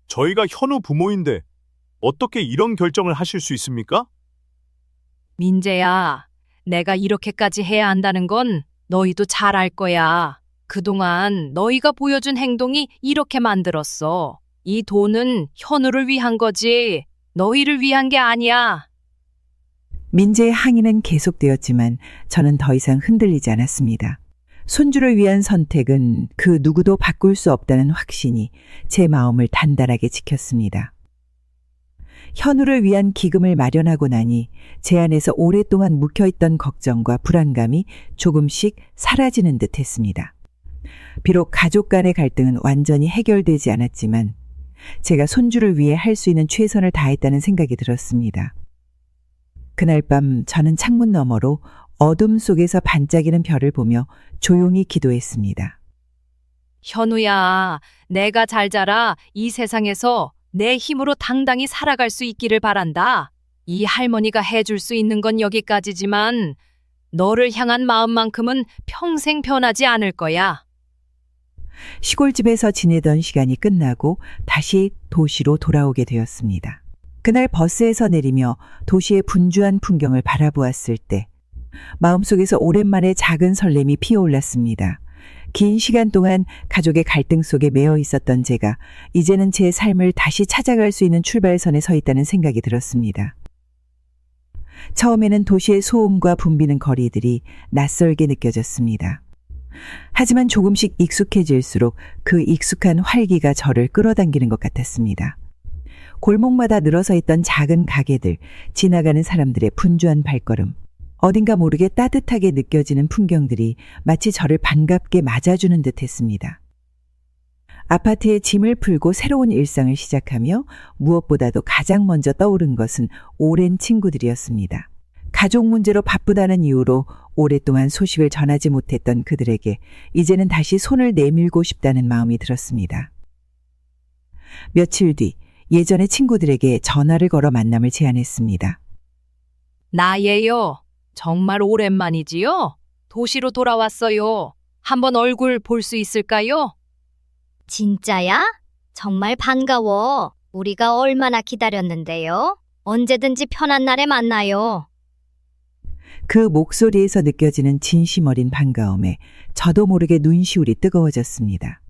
저희가 현우 부모인데 어떻게 이런 결정을 하실 수 있습니까? 민재야, 내가 이렇게까지 해야 한다는 건 너희도 잘 알 거야. 그동안 너희가 보여준 행동이 이렇게 만들었어. 이 돈은 현우를 위한 거지. 너희를 위한 게 아니야. 민재의 항의는 계속되었지만 저는 더 이상 흔들리지 않았습니다. 손주를 위한 선택은 그 누구도 바꿀 수 없다는 확신이 제 마음을 단단하게 지켰습니다. 현우를 위한 기금을 마련하고 나니 제 안에서 오랫동안 묵혀있던 걱정과 불안감이 조금씩 사라지는 듯 했습니다. 비록 가족 간의 갈등은 완전히 해결되지 않았지만 제가 손주를 위해 할 수 있는 최선을 다했다는 생각이 들었습니다. 그날 밤 저는 창문 너머로 어둠 속에서 반짝이는 별을 보며 조용히 기도했습니다. 현우야, 내가 잘 자라 이 세상에서 내 힘으로 당당히 살아갈 수 있기를 바란다. 이 할머니가 해줄 수 있는 건 여기까지지만 너를 향한 마음만큼은 평생 변하지 않을 거야. 시골집에서 지내던 시간이 끝나고 다시 도시로 돌아오게 되었습니다. 그날 버스에서 내리며 도시의 분주한 풍경을 바라보았을 때 마음속에서 오랜만에 작은 설렘이 피어올랐습니다. 긴 시간 동안 가족의 갈등 속에 매여 있었던 제가 이제는 제 삶을 다시 찾아갈 수 있는 출발선에 서 있다는 생각이 들었습니다. 처음에는 도시의 소음과 붐비는 거리들이 낯설게 느껴졌습니다. 하지만 조금씩 익숙해질수록 그 익숙한 활기가 저를 끌어당기는 것 같았습니다. 골목마다 늘어서 있던 작은 가게들, 지나가는 사람들의 분주한 발걸음, 어딘가 모르게 따뜻하게 느껴지는 풍경들이 마치 저를 반갑게 맞아주는 듯 했습니다. 아파트에 짐을 풀고 새로운 일상을 시작하며 무엇보다도 가장 먼저 떠오른 것은 오랜 친구들이었습니다. 가족 문제로 바쁘다는 이유로 오랫동안 소식을 전하지 못했던 그들에게 이제는 다시 손을 내밀고 싶다는 마음이 들었습니다. 며칠 뒤 예전의 친구들에게 전화를 걸어 만남을 제안했습니다. 나예요. 정말 오랜만이지요? 도시로 돌아왔어요. 한번 얼굴 볼 수 있을까요? 진짜야? 정말 반가워. 우리가 얼마나 기다렸는데요. 언제든지 편한 날에 만나요. 그 목소리에서 느껴지는 진심 어린 반가움에 저도 모르게 눈시울이 뜨거워졌습니다.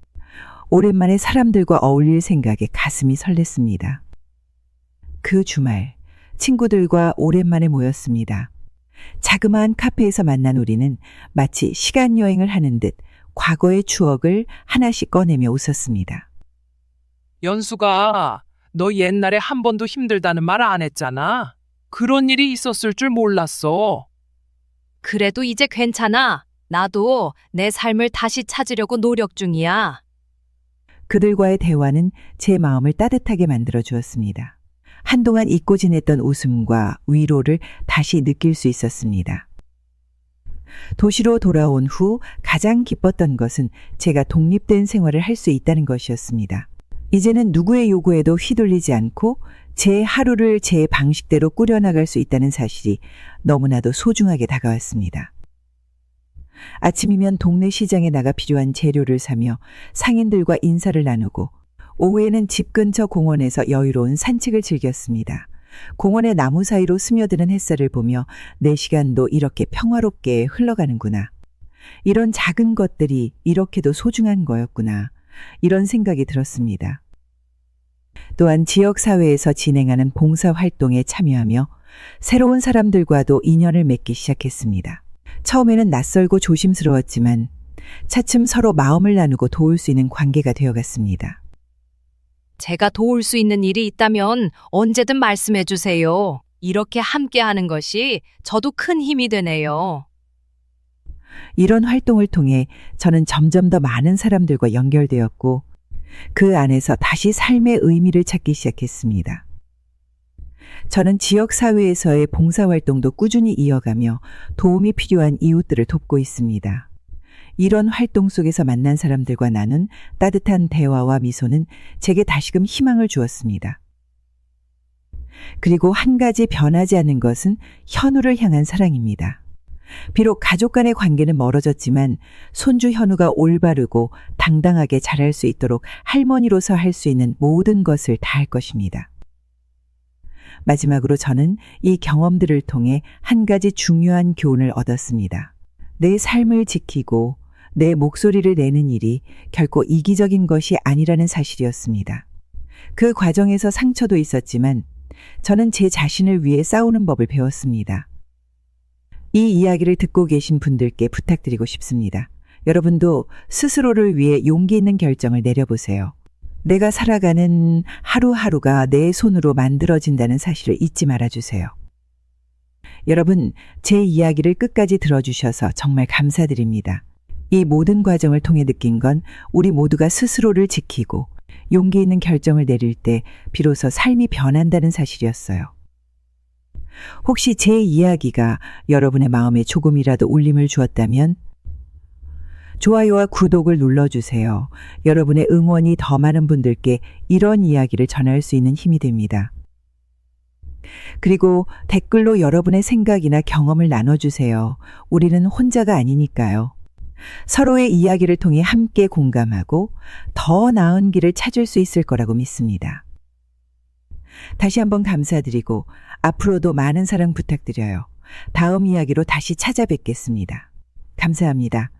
오랜만에 사람들과 어울릴 생각에 가슴이 설렜습니다. 그 주말 친구들과 오랜만에 모였습니다. 자그마한 카페에서 만난 우리는 마치 시간 여행을 하는 듯 과거의 추억을 하나씩 꺼내며 웃었습니다. 연수가 너 옛날에 한 번도 힘들다는 말 안 했잖아. 그런 일이 있었을 줄 몰랐어. 그래도 이제 괜찮아. 나도 내 삶을 다시 찾으려고 노력 중이야. 그들과의 대화는 제 마음을 따뜻하게 만들어 주었습니다. 한동안 잊고 지냈던 웃음과 위로를 다시 느낄 수 있었습니다. 도시로 돌아온 후 가장 기뻤던 것은 제가 독립된 생활을 할 수 있다는 것이었습니다. 이제는 누구의 요구에도 휘둘리지 않고 제 하루를 제 방식대로 꾸려나갈 수 있다는 사실이 너무나도 소중하게 다가왔습니다. 아침이면 동네 시장에 나가 필요한 재료를 사며 상인들과 인사를 나누고 오후에는 집 근처 공원에서 여유로운 산책을 즐겼습니다. 공원의 나무 사이로 스며드는 햇살을 보며 내 시간도 이렇게 평화롭게 흘러가는구나. 이런 작은 것들이 이렇게도 소중한 거였구나. 이런 생각이 들었습니다. 또한 지역사회에서 진행하는 봉사활동에 참여하며 새로운 사람들과도 인연을 맺기 시작했습니다. 처음에는 낯설고 조심스러웠지만 차츰 서로 마음을 나누고 도울 수 있는 관계가 되어갔습니다. 제가 도울 수 있는 일이 있다면 언제든 말씀해 주세요. 이렇게 함께 하는 것이 저도 큰 힘이 되네요. 이런 활동을 통해 저는 점점 더 많은 사람들과 연결되었고 그 안에서 다시 삶의 의미를 찾기 시작했습니다. 저는 지역사회에서의 봉사활동도 꾸준히 이어가며 도움이 필요한 이웃들을 돕고 있습니다. 이런 활동 속에서 만난 사람들과 나눈 따뜻한 대화와 미소는 제게 다시금 희망을 주었습니다. 그리고 한 가지 변하지 않는 것은 현우를 향한 사랑입니다. 비록 가족 간의 관계는 멀어졌지만 손주 현우가 올바르고 당당하게 자랄 수 있도록 할머니로서 할 수 있는 모든 것을 다할 것입니다. 마지막으로 저는 이 경험들을 통해 한 가지 중요한 교훈을 얻었습니다. 내 삶을 지키고 내 목소리를 내는 일이 결코 이기적인 것이 아니라는 사실이었습니다. 그 과정에서 상처도 있었지만 저는 제 자신을 위해 싸우는 법을 배웠습니다. 이 이야기를 듣고 계신 분들께 부탁드리고 싶습니다. 여러분도 스스로를 위해 용기 있는 결정을 내려보세요. 내가 살아가는 하루하루가 내 손으로 만들어진다는 사실을 잊지 말아주세요. 여러분, 제 이야기를 끝까지 들어주셔서 정말 감사드립니다. 이 모든 과정을 통해 느낀 건 우리 모두가 스스로를 지키고 용기 있는 결정을 내릴 때 비로소 삶이 변한다는 사실이었어요. 혹시 제 이야기가 여러분의 마음에 조금이라도 울림을 주었다면 좋아요와 구독을 눌러주세요. 여러분의 응원이 더 많은 분들께 이런 이야기를 전할 수 있는 힘이 됩니다. 그리고 댓글로 여러분의 생각이나 경험을 나눠주세요. 우리는 혼자가 아니니까요. 서로의 이야기를 통해 함께 공감하고 더 나은 길을 찾을 수 있을 거라고 믿습니다. 다시 한번 감사드리고 앞으로도 많은 사랑 부탁드려요. 다음 이야기로 다시 찾아뵙겠습니다. 감사합니다.